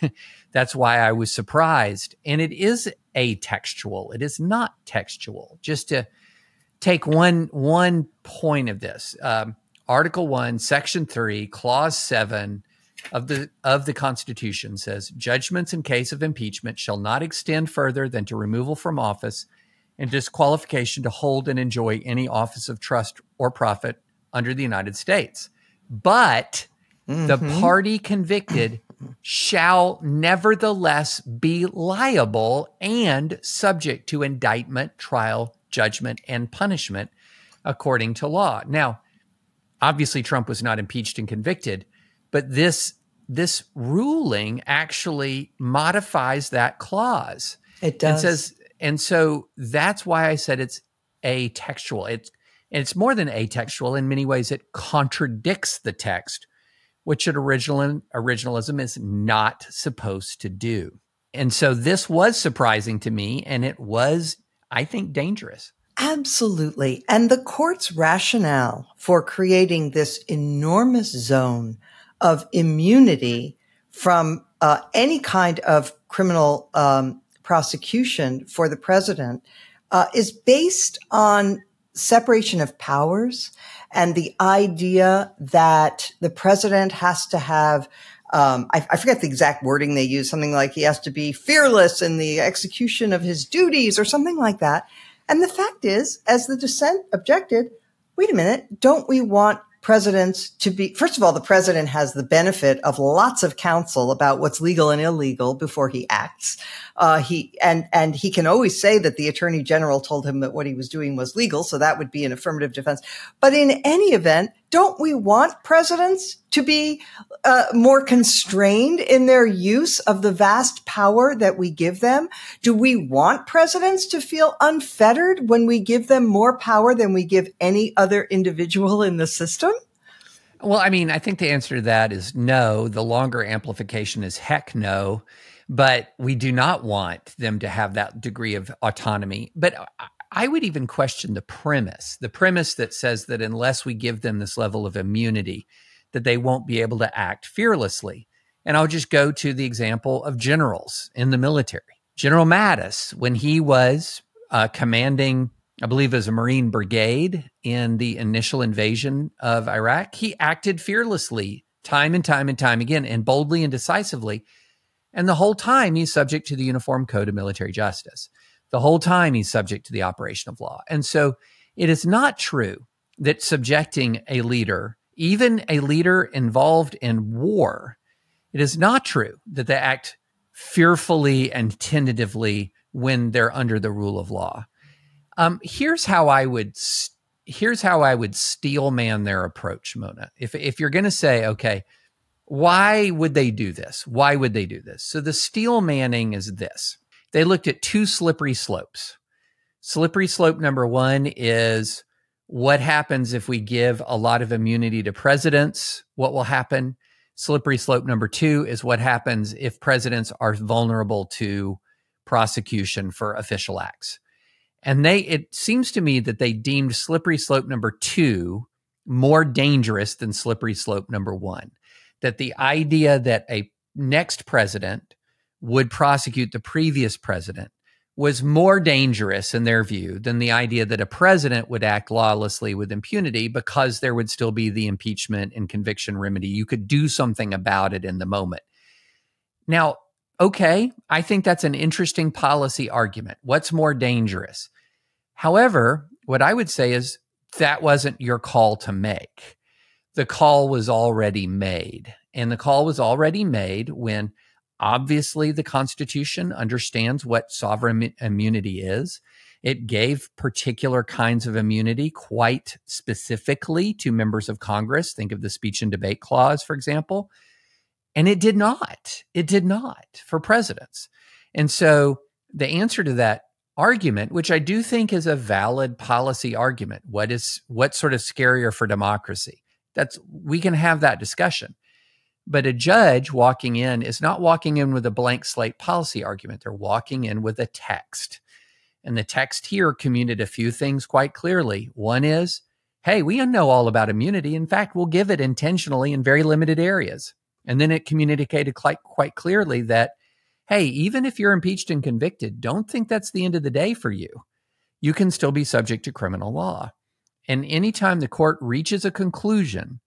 That's why I was surprised. And it is atextual. It is not textual. Just to take one point of this, Article 1, Section 3, Clause 7 of the Constitution says, judgments in case of impeachment shall not extend further than to removal from office and disqualification to hold and enjoy any office of trust or profit under the United States. But the party convicted shall nevertheless be liable and subject to indictment, trial, judgment, and punishment according to law. Now, obviously, Trump was not impeached and convicted, but this ruling actually modifies that clause. It does. And so that's why I said it's atextual. It's more than atextual. In many ways, it contradicts the text, which originalism is not supposed to do. And so this was surprising to me, and it was, I think, dangerous. Absolutely. And the court's rationale for creating this enormous zone of immunity from any kind of criminal prosecution for the president is based on separation of powers and the idea that the president has to have, I forget the exact wording they use, something like he has to be fearless in the execution of his duties or something like that. And the fact is, as the dissent objected, wait a minute, don't we want presidents to be, first of all, the president has the benefit of lots of counsel about what's legal and illegal before he acts. He can always say that the attorney general told him that what he was doing was legal. So that would be an affirmative defense. But in any event, don't we want presidents to be more constrained in their use of the vast power that we give them? Do we want presidents to feel unfettered when we give them more power than we give any other individual in the system? Well, I mean, I think the answer to that is no. The longer amplification is heck no. But we do not want them to have that degree of autonomy. But I would even question the premise that says that unless we give them this level of immunity, that they won't be able to act fearlessly. And I'll just go to the example of generals in the military. General Mattis, when he was commanding, I believe it was a Marine brigade in the initial invasion of Iraq, he acted fearlessly time and time and time again, and boldly and decisively. And the whole time he's subject to the Uniform Code of Military Justice. The whole time he's subject to the operation of law. And so it is not true that subjecting a leader, even a leader involved in war, it is not true that they act fearfully and tentatively when they're under the rule of law. Here's how I would steelman their approach, Mona. If you're going to say, okay, why would they do this? Why would they do this? So the steel manning is this. They looked at two slippery slopes. Slippery slope number one is what happens if we give a lot of immunity to presidents? What will happen? Slippery slope number two is what happens if presidents are vulnerable to prosecution for official acts. And it seems to me that they deemed slippery slope number two more dangerous than slippery slope number one. That the idea that a next president would prosecute the previous president was more dangerous in their view than the idea that a president would act lawlessly with impunity, because there would still be the impeachment and conviction remedy. You could do something about it in the moment. Now, okay, I think that's an interesting policy argument. What's more dangerous? However, what I would say is that wasn't your call to make. The call was already made. And the call was already made when obviously the Constitution understands what sovereign immunity is. It gave particular kinds of immunity quite specifically to members of Congress. Think of the speech and debate clause, for example. And it did not. It did not for presidents. And so the answer to that argument, which I do think is a valid policy argument, what's sort of scarier for democracy? We can have that discussion. But a judge walking in is not walking in with a blank slate policy argument. They're walking in with a text. And the text here communicated a few things quite clearly. One is, hey, we know all about immunity. In fact, we'll give it intentionally in very limited areas. And then it communicated quite clearly that, hey, even if you're impeached and convicted, don't think that's the end of the day for you. You can still be subject to criminal law. And anytime the court reaches a conclusion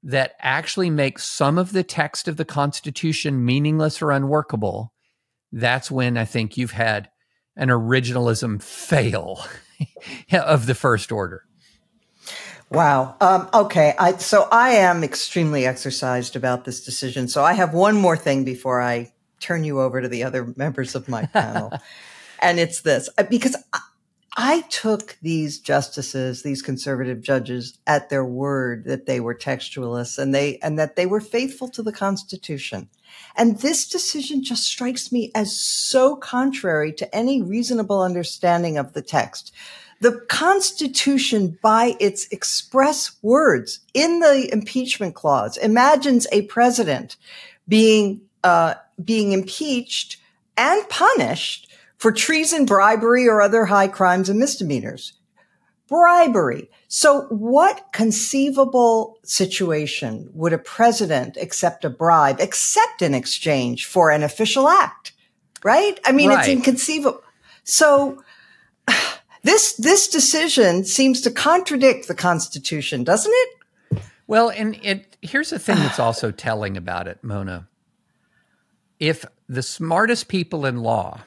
that actually makes some of the text of the Constitution meaningless or unworkable, that's when I think you've had an originalism fail of the first order. Wow. Okay. So I am extremely exercised about this decision. So I have one more thing before I turn you over to the other members of my panel. And it's this, because I took these justices, these conservative judges, at their word that they were textualists and that they were faithful to the Constitution. And this decision just strikes me as so contrary to any reasonable understanding of the text. The Constitution, by its express words in the impeachment clause, imagines a president being impeached and punished for treason, bribery, or other high crimes and misdemeanors. Bribery. So what conceivable situation would a president accept a bribe except in exchange for an official act? Right? I mean, It's inconceivable. So this decision seems to contradict the Constitution, doesn't it? Well, and here's the thing that's also telling about it, Mona. If the smartest people in law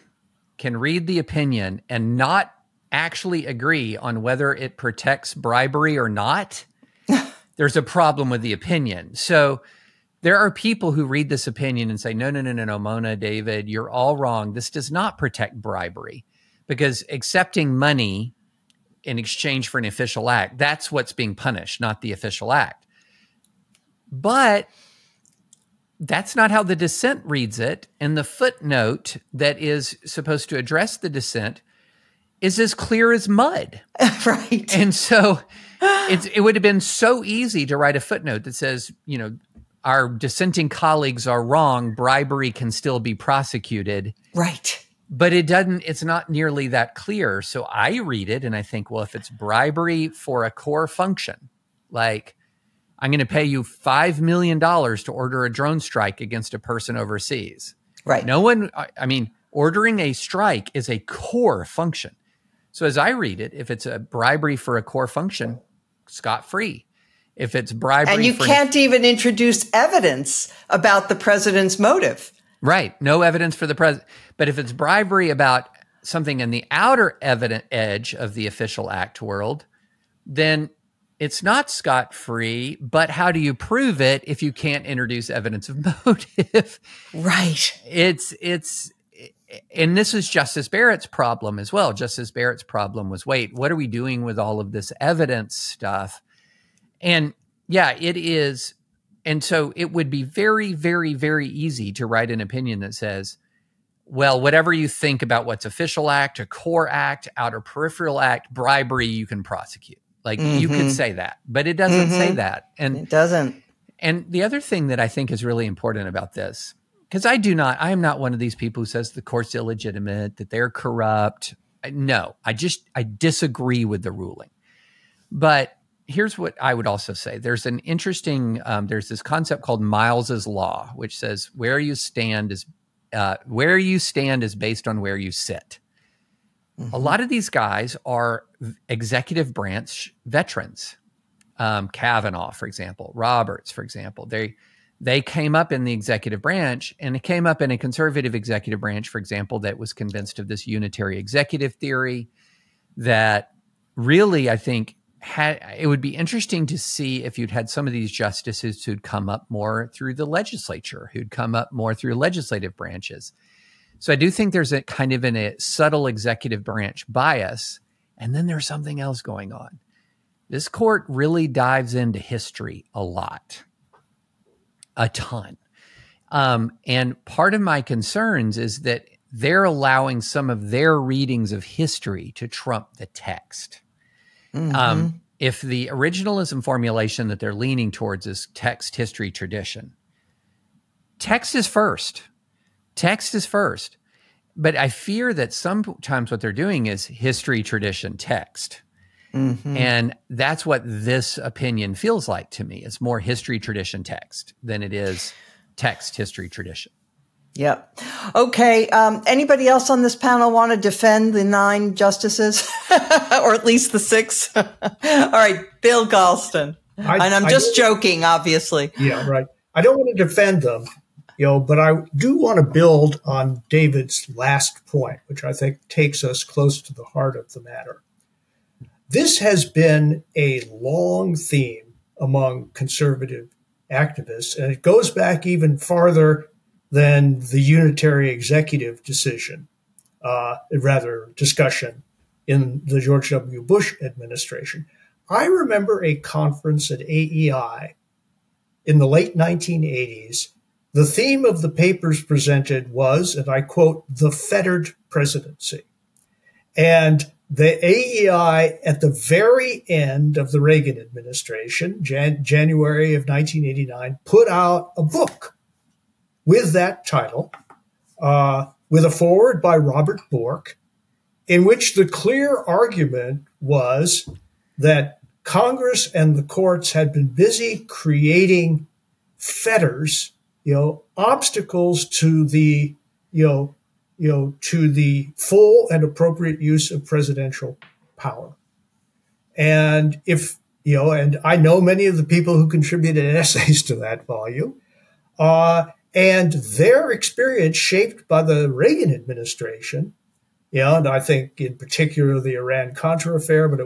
can read the opinion and not actually agree on whether it protects bribery or not, there's a problem with the opinion. So there are people who read this opinion and say, no, Mona, David, you're all wrong. This does not protect bribery, because accepting money in exchange for an official act, that's what's being punished, not the official act. But that's not how the dissent reads it. And the footnote that is supposed to address the dissent is as clear as mud. Right. And so it would have been so easy to write a footnote that says, our dissenting colleagues are wrong. Bribery can still be prosecuted. Right. But it's not nearly that clear. So I read it and I think, well, if it's bribery for a core function, like I'm going to pay you $5 million to order a drone strike against a person overseas. Right. Ordering a strike is a core function. So as I read it, if it's a bribery for a core function, scot-free. If it's bribery, and you can't even introduce evidence about the president's motive. Right. No evidence for the president. But if it's bribery about something in the outer evident edge of the official act world, then it's not scot-free. But how do you prove it if you can't introduce evidence of motive? Right. And this is Justice Barrett's problem as well. Justice Barrett's problem was, wait, what are we doing with all of this evidence stuff? And yeah, it is. And so it would be very, very, very easy to write an opinion that says, well, whatever you think about what's official act, a core act, outer peripheral act, bribery, you can prosecute. Like you could say that, but it doesn't say that. And it doesn't. And the other thing that I think is really important about this, because I am not one of these people who says the court's illegitimate, that they're corrupt. No, I disagree with the ruling. But here's what I would also say. There's an interesting, there's this concept called Miles's Law, which says where you stand is based on where you sit. A lot of these guys are executive branch veterans. Kavanaugh, for example, Roberts, for example, they came up in the executive branch, and it came up in a conservative executive branch, for example, that was convinced of this unitary executive theory that really, I think, it would be interesting to see if you'd had some of these justices who'd come up more through the legislature, who'd come up more through legislative branches. So I do think there's a kind of a subtle executive branch bias, and then there's something else going on. This court really dives into history a lot, a ton. And part of my concerns is that they're allowing some of their readings of history to trump the text. If the originalism formulation that they're leaning towards is text, history, tradition, text is first. Text is first. But I fear that sometimes what they're doing is history, tradition, text. And that's what this opinion feels like to me. It's more history, tradition, text than it is text, history, tradition. Yep. Okay. Anybody else on this panel want to defend the 9 justices or at least the 6? All right. Bill Galston. I'm just joking, obviously. Yeah, right. I don't want to defend them, but I do want to build on David's last point, which I think takes us close to the heart of the matter. This has been a long theme among conservative activists, and it goes back even farther than the unitary executive discussion in the George W. Bush administration. I remember a conference at AEI in the late 1980s. The theme of the papers presented was, and I quote, the fettered presidency. And the AEI at the very end of the Reagan administration, January of 1989, put out a book with that title, with a foreword by Robert Bulwark, in which the clear argument was that Congress and the courts had been busy creating fetters, obstacles to the, to the full and appropriate use of presidential power. And and I know many of the people who contributed essays to that volume, and their experience shaped by the Reagan administration, and I think in particular the Iran-Contra affair, but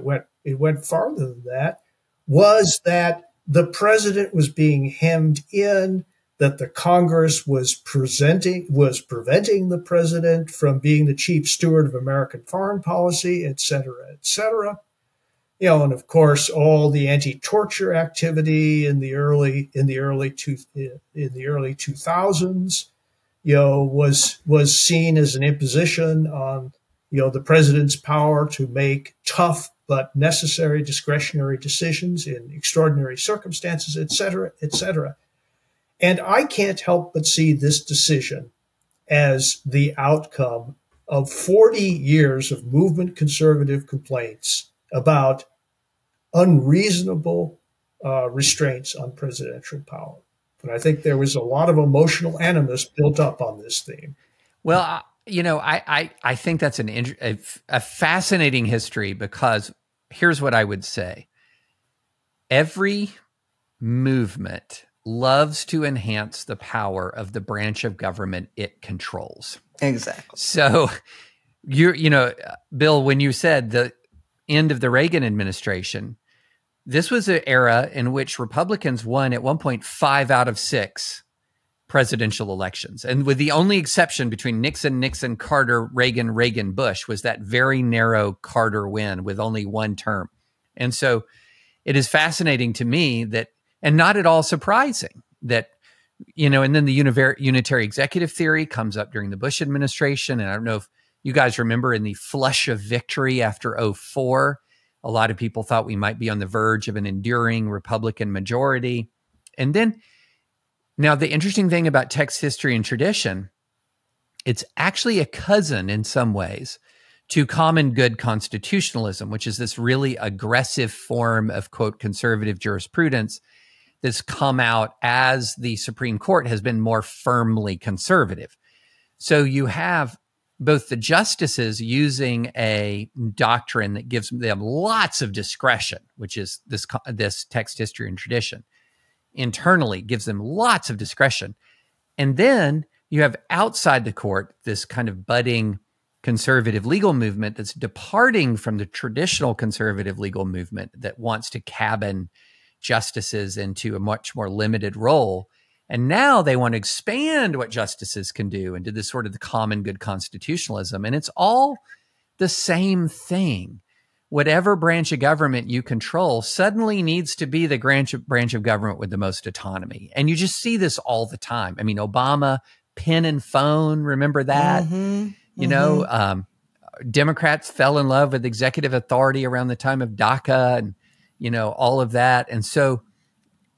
it went farther than that, was that the president was being hemmed in, that the Congress was preventing the president from being the chief steward of American foreign policy, et cetera, et cetera. And of course, all the anti-torture activity in the early 2000s, was seen as an imposition on, the president's power to make tough but necessary discretionary decisions in extraordinary circumstances, et cetera, et cetera. And I can't help but see this decision as the outcome of 40 years of movement conservative complaints about unreasonable restraints on presidential power. But I think there was a lot of emotional animus built up on this theme. Well, I think that's a fascinating history, because here's what I would say. Every movement loves to enhance the power of the branch of government it controls. Exactly. So, Bill, when you said the end of the Reagan administration, this was an era in which Republicans won at one point 5 out of 6 presidential elections. And with the only exception between Nixon, Carter, Reagan, Bush was that very narrow Carter win with only 1 term. And so it is fascinating to me that, and not at all surprising that, and then the unitary executive theory comes up during the Bush administration. And I don't know if you guys remember in the flush of victory after 2004, a lot of people thought we might be on the verge of an enduring Republican majority. And then, now the interesting thing about text, history, and tradition, it's actually a cousin in some ways to common good constitutionalism, which is this really aggressive form of, quote, conservative jurisprudence that's come out as the Supreme Court has been more firmly conservative. So you have both the justices using a doctrine that gives them lots of discretion, which is this text, history, and tradition, internally gives them lots of discretion. And then you have outside the court this kind of budding conservative legal movement that's departing from the traditional conservative legal movement that wants to cabin justices into a much more limited role. And now they want to expand what justices can do into this sort of the common good constitutionalism. And it's all the same thing. Whatever branch of government you control suddenly needs to be the branch of government with the most autonomy. And you just see this all the time. I mean, Obama, pen and phone, remember that? You know, Democrats fell in love with executive authority around the time of DACA and, you know, all of that. And so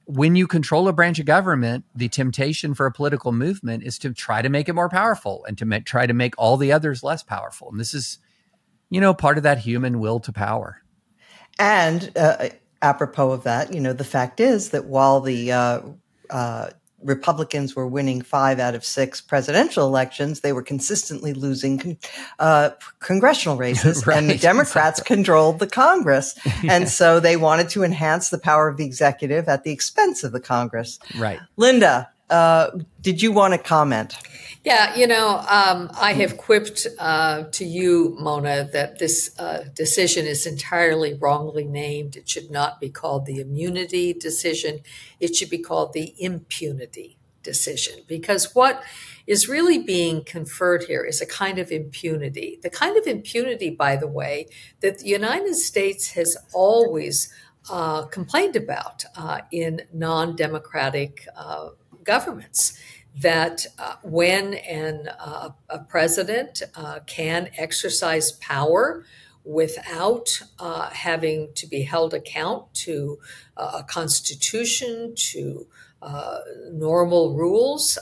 when you control a branch of government, the temptation for a political movement is to try to make it more powerful and to try to make all the others less powerful. And this is, you know, part of that human will to power. And apropos of that, you know, the fact is that while the Republicans were winning 5 out of 6 presidential elections, they were consistently losing congressional races, Right, and the Democrats exactly. controlled the Congress. And so they wanted to enhance the power of the executive at the expense of the Congress. Right. Linda, did you want to comment? Yeah, you know, I have quipped to you, Mona, that this decision is entirely wrongly named. It should not be called the immunity decision. It should be called the impunity decision, because what is really being conferred here is a kind of impunity. The kind of impunity, by the way, that the United States has always complained about in non-democratic governments. That when a president can exercise power without having to be held account to a constitution, to normal rules,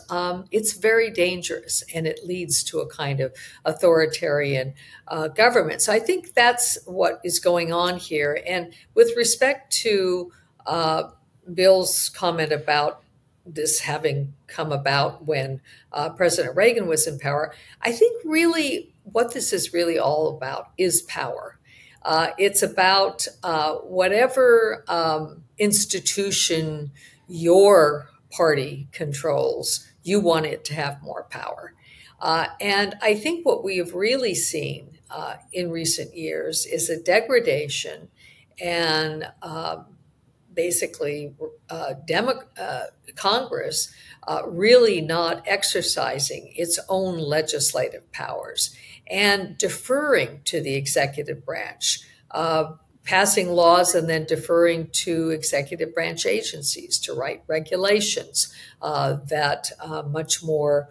it's very dangerous, and it leads to a kind of authoritarian government. So I think that's what is going on here. And with respect to Bill's comment about this having come about when President Reagan was in power, I think really what this is really all about is power. It's about whatever institution your party controls, you want it to have more power. And I think what we have really seen in recent years is a degradation and basically Congress really not exercising its own legislative powers and deferring to the executive branch, passing laws and then deferring to executive branch agencies to write regulations that much more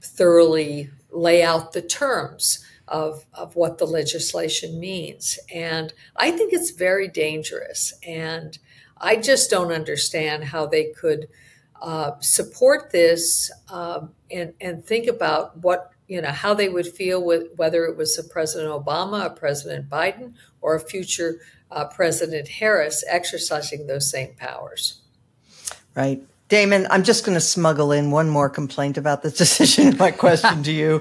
thoroughly lay out the terms of what the legislation means. And I think it's very dangerous. And I just don't understand how they could support this and think about what, you know, how they would feel with whether it was a President Obama, a President Biden, or a future President Harris exercising those same powers. Right. Damon, I'm just going to smuggle in one more complaint about this decision. My question to you,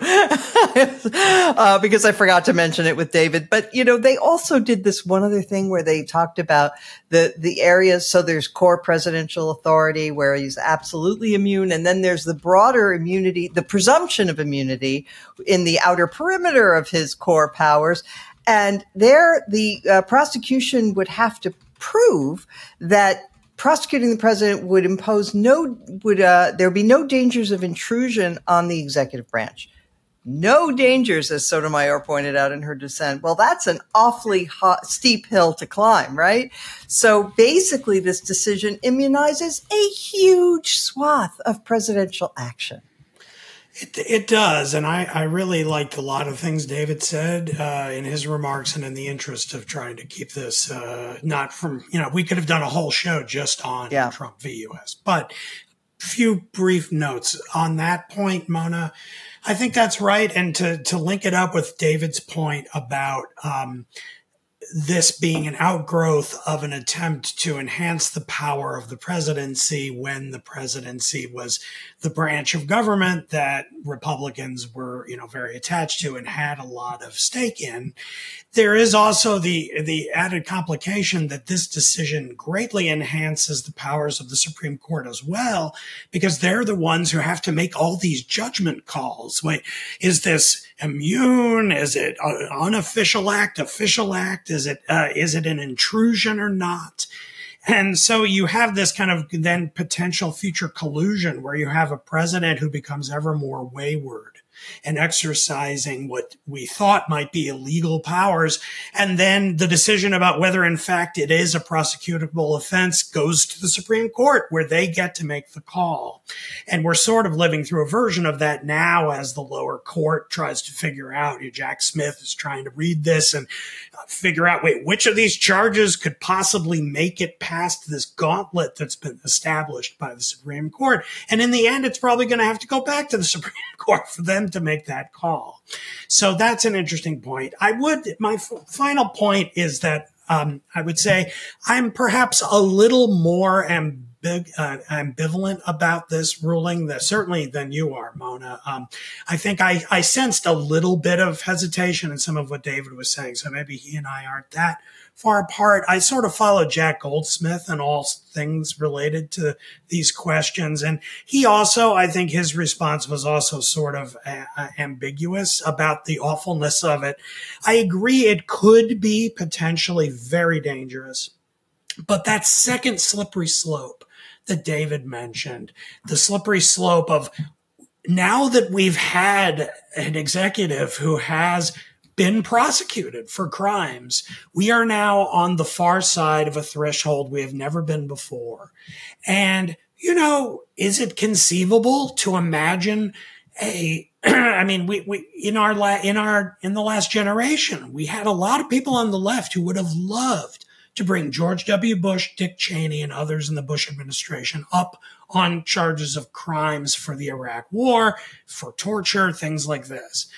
because I forgot to mention it with David. But, you know, they also did this one other thing where they talked about the areas. So there's core presidential authority where he's absolutely immune. And then there's the broader immunity, the presumption of immunity in the outer perimeter of his core powers. And there the prosecution would have to prove that prosecuting the president would there'd be no dangers of intrusion on the executive branch. No dangers, as Sotomayor pointed out in her dissent. Well, that's an awfully steep hill to climb, right? So basically, this decision immunizes a huge swath of presidential action. It does, and I really liked a lot of things David said in his remarks, and in the interest of trying to keep this not from, you know, we could have done a whole show just on Trump v. U.S., but a few brief notes on that point, Mona. I think that's right, and to link it up with David's point about this being an outgrowth of an attempt to enhance the power of the presidency when the presidency was the branch of government that Republicans were, very attached to and had a lot of stake in. There is also the added complication that this decision greatly enhances the powers of the Supreme Court as well, because they're the ones who have to make all these judgment calls. Wait, is this immune? Is it an unofficial act, official act? Is it an intrusion or not? And so you have this kind of then potential future collusion where you have a president who becomes ever more wayward and exercising what we thought might be illegal powers. And then the decision about whether, in fact, it is a prosecutable offense goes to the Supreme Court, where they get to make the call. And we're sort of living through a version of that now as the lower court tries to figure out. Jack Smith is trying to read this and figure out, which of these charges could possibly make it past this gauntlet that's been established by the Supreme Court. And in the end, it's probably going to have to go back to the Supreme Court for them to make that call. So that's an interesting point. My final point is that I would say I'm perhaps a little more ambivalent about this ruling, certainly than you are, Mona. I think I sensed a little bit of hesitation in some of what David was saying, so maybe he and I aren't that far apart. I sort of follow Jack Goldsmith and all things related to these questions. And he also, I think his response was also sort of ambiguous about the awfulness of it. I agree it could be potentially very dangerous. But that second slippery slope that David mentioned, the slippery slope of now that we've had an executive who has been prosecuted for crimes, we are now on the far side of a threshold we have never been before. And, is it conceivable to imagine in the last generation, we had a lot of people on the left who would have loved to bring George W. Bush, Dick Cheney, and others in the Bush administration up on charges of crimes for the Iraq War, for torture, things like this.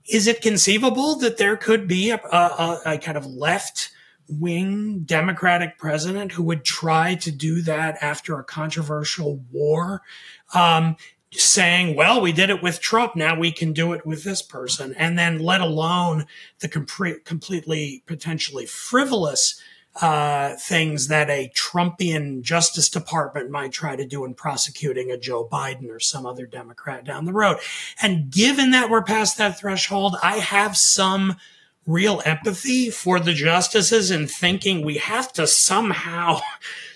Is it conceivable that there could be a kind of left-wing Democratic president who would try to do that after a controversial war, saying, well, we did it with Trump, now we can do it with this person, and then let alone the completely potentially frivolous things that a Trumpian Justice Department might try to do in prosecuting a Joe Biden or some other Democrat down the road. And given that we're past that threshold, I have some real empathy for the justices in thinking we have to somehow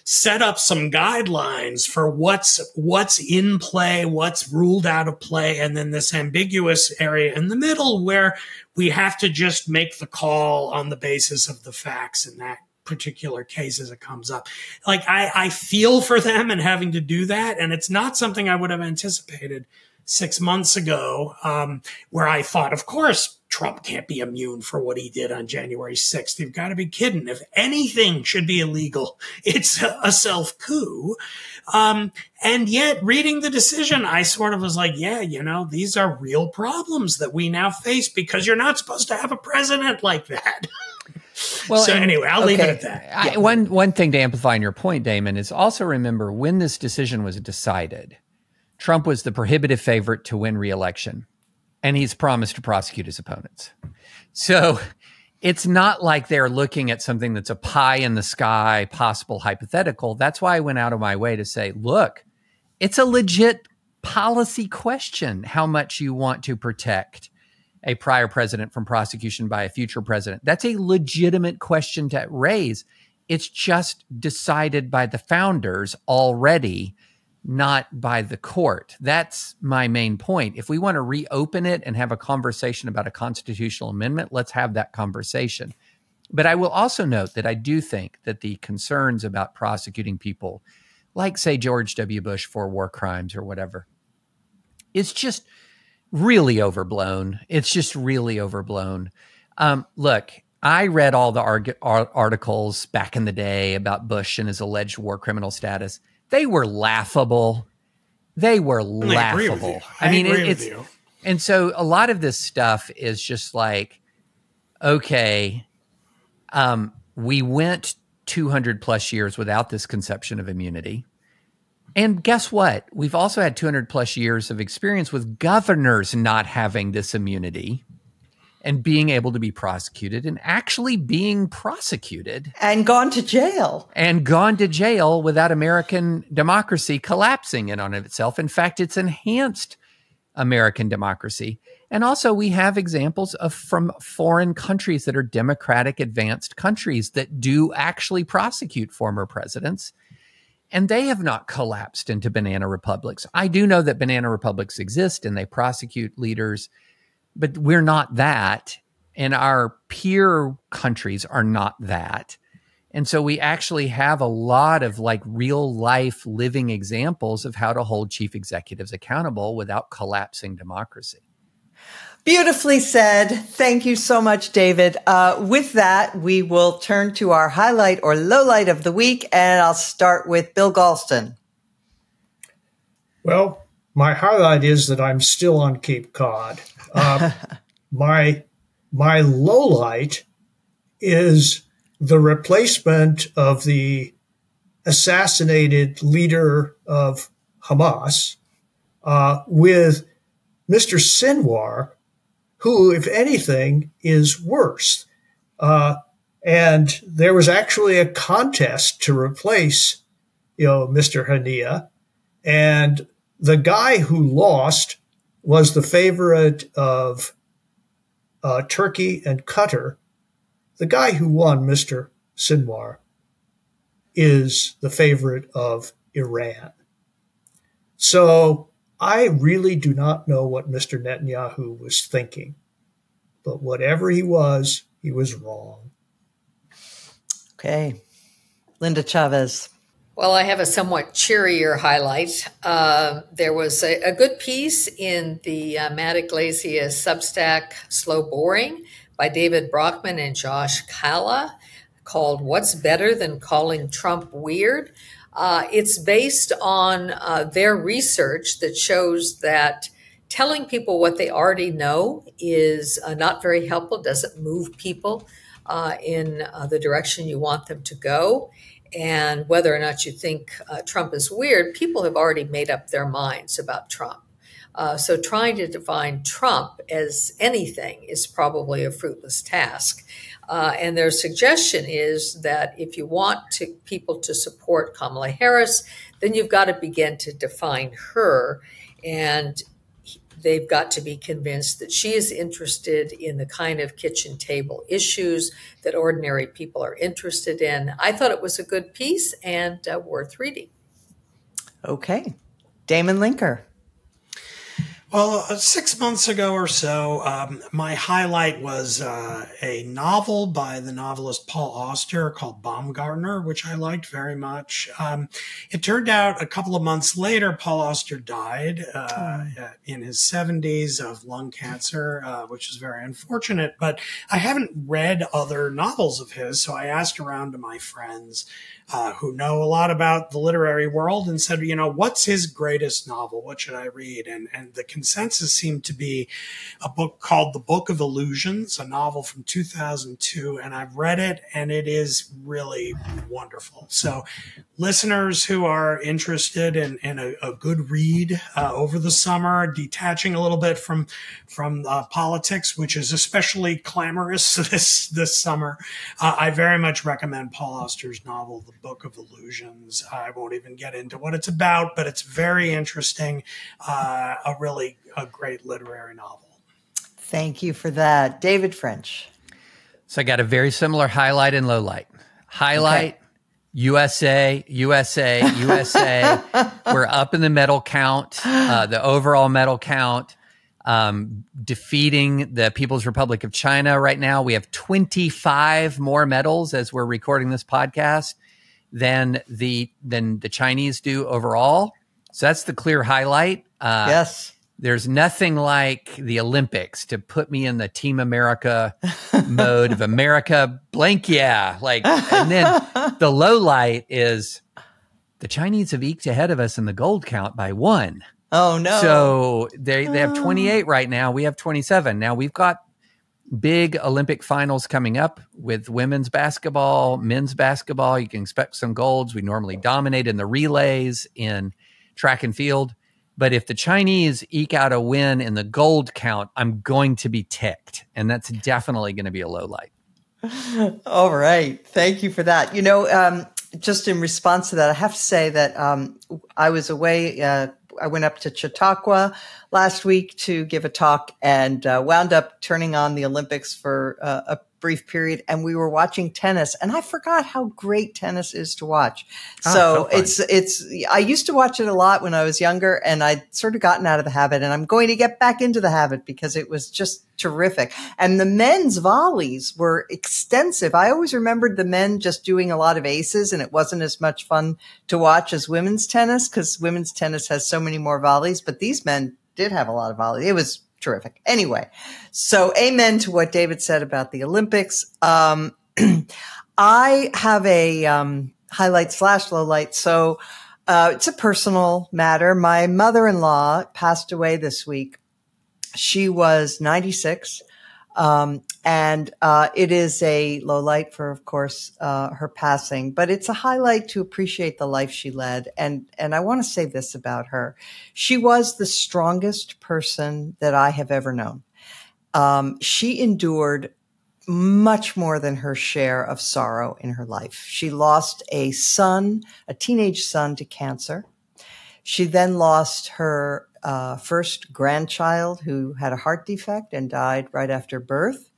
set up some guidelines for what's in play, what's ruled out of play, and then this ambiguous area in the middle where we have to just make the call on the basis of the facts in that particular case as it comes up. Like, I feel for them and having to do that, and it's not something I would have anticipated 6 months ago, where I thought, of course, Trump can't be immune for what he did on January 6th. You've got to be kidding. If anything should be illegal, it's a self-coup. And yet, reading the decision, I sort of was like, yeah, these are real problems that we now face because you're not supposed to have a president like that. Well, so anyway, I'll leave it at that. One thing to amplify on your point, Damon, is also remember when this decision was decided, Trump was the prohibitive favorite to win re-election, and he's promised to prosecute his opponents. So it's not like they're looking at something that's a pie in the sky, possible hypothetical. That's why I went out of my way to say, look, it's a legit policy question how much you want to protect a prior president from prosecution by a future president. That's a legitimate question to raise. It's just decided by the founders already, not by the court. That's my main point. If we want to reopen it and have a conversation about a constitutional amendment, let's have that conversation. But I will also note that I do think that the concerns about prosecuting people like, say, George W. Bush for war crimes or whatever, is just really overblown. It's just really overblown. Look, I read all the articles back in the day about Bush and his alleged war criminal status. They were laughable. They were laughable. I mean, it's, and so a lot of this stuff is just like, okay, We went 200 plus years without this conception of immunity. And guess what? We've also had 200 plus years of experience with governors not having this immunity and being able to be prosecuted and actually being prosecuted. And gone to jail. And gone to jail without American democracy collapsing in on itself. In fact, it's enhanced American democracy. And also we have examples from foreign countries that are democratic advanced countries that do actually prosecute former presidents. And they have not collapsed into banana republics. I do know that banana republics exist and they prosecute leaders, but we're not that. And our peer countries are not that. And so we actually have a lot of like real life living examples of how to hold chief executives accountable without collapsing democracy. Beautifully said. Thank you so much, David. With that, we will turn to our highlight or lowlight of the week, and I'll start with Bill Galston. Well, my highlight is that I'm still on Cape Cod. My lowlight is the replacement of the assassinated leader of Hamas with Mr. Sinwar, who, if anything, is worse. And there was actually a contest to replace, Mr. Hania. And the guy who lost was the favorite of Turkey and Qatar. The guy who won, Mr. Sinwar, is the favorite of Iran. So I really do not know what Mr. Netanyahu was thinking, but whatever he was wrong. Okay. Linda Chavez. Well, I have a somewhat cheerier highlight. There was a good piece in the Matt Iglesias Substack, Slow Boring, by David Brockman and Josh Kalla, called What's Better Than Calling Trump Weird? It's based on their research that shows that telling people what they already know is not very helpful, doesn't move people in the direction you want them to go. And whether or not you think Trump is weird, people have already made up their minds about Trump. So trying to define Trump as anything is probably a fruitless task. And their suggestion is that if you want people to support Kamala Harris, then you've got to begin to define her. And they've got to be convinced that she is interested in the kind of kitchen table issues that ordinary people are interested in. I thought it was a good piece and worth reading. Okay. Damon Linker. Well, 6 months ago or so, my highlight was a novel by the novelist Paul Auster called Baumgartner, which I liked very much. It turned out a couple of months later, Paul Auster died in his 70s of lung cancer, which is very unfortunate. But I haven't read other novels of his, so I asked around to my friends who know a lot about the literary world and said, what's his greatest novel? What should I read? And the consensus seemed to be a book called The Book of Illusions, a novel from 2002. And I've read it and it is really wonderful. So listeners who are interested in a good read over the summer, detaching a little bit from politics, which is especially clamorous this summer, I very much recommend Paul Auster's novel, The Book of Illusions. I won't even get into what it's about, but it's very interesting, a great literary novel. Thank you for that. David French. So I got a very similar highlight and lowlight. Highlight, okay. USA. We're up in the medal count, the overall medal count, defeating the People's Republic of China right now. We have 25 more medals as we're recording this podcast than the Chinese do overall. So that's the clear highlight. Yes. There's nothing like the Olympics to put me in the Team America mode of America blank. Yeah. And then the low light is the Chinese have eked ahead of us in the gold count by 1. Oh no. So they have 28 right now. We have 27. Now we've got big Olympic finals coming up with women's basketball, men's basketball. You can expect some golds. We normally dominate in the relays, in track and field. But if the Chinese eke out a win in the gold count, I'm going to be ticked. And that's definitely going to be a low light. All right. Thank you for that. You know, just in response to that, I have to say that I was away. I went up to Chautauqua last week to give a talk and wound up turning on the Olympics for a brief period. And we were watching tennis, and I forgot how great tennis is to watch. So I used to watch it a lot when I was younger, and I'd sort of gotten out of the habit, and I'm going to get back into the habit because it was just terrific. And the men's volleys were extensive. I always remembered the men just doing a lot of aces, and it wasn't as much fun to watch as women's tennis because women's tennis has so many more volleys, but these men did have a lot of volleys. It was terrific. Anyway, so amen to what David said about the Olympics. I have a highlight/lowlight. So it's a personal matter. My mother-in-law passed away this week. She was 96. And it is a low light for, of course, her passing, but it's a highlight to appreciate the life she led. And I want to say this about her. She was the strongest person that I have ever known. She endured much more than her share of sorrow in her life. She lost a son, a teenage son, to cancer. She then lost her first grandchild who had a heart defect and died right after birth.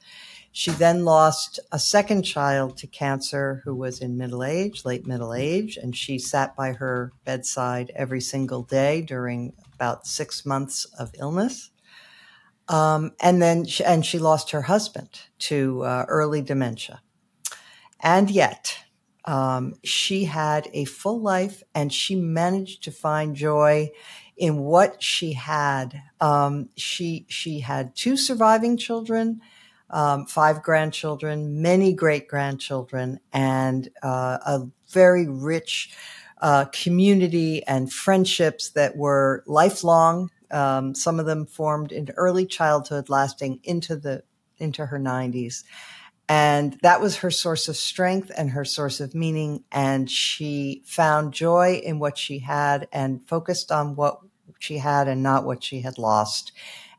She then lost a second child to cancer who was in late middle age, and she sat by her bedside every single day during about 6 months of illness. And she lost her husband to early dementia. And yet, she had a full life, and she managed to find joy in what she had. She had 2 surviving children, 5 grandchildren, many great-grandchildren, and a very rich community and friendships that were lifelong. Some of them formed in early childhood, lasting into her 90s. And that was her source of strength and her source of meaning. And she found joy in what she had and focused on what she had and not what she had lost.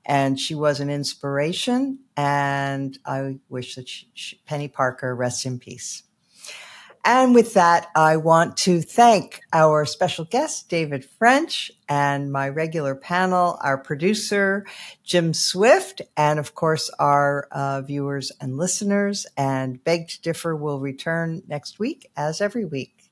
And she was an inspiration. And I wish that Penny Parker rests in peace. And with that, I want to thank our special guest, David French, and my regular panel, our producer, Jim Swift, and of course, our viewers and listeners. And Beg to Differ will return next week, as every week.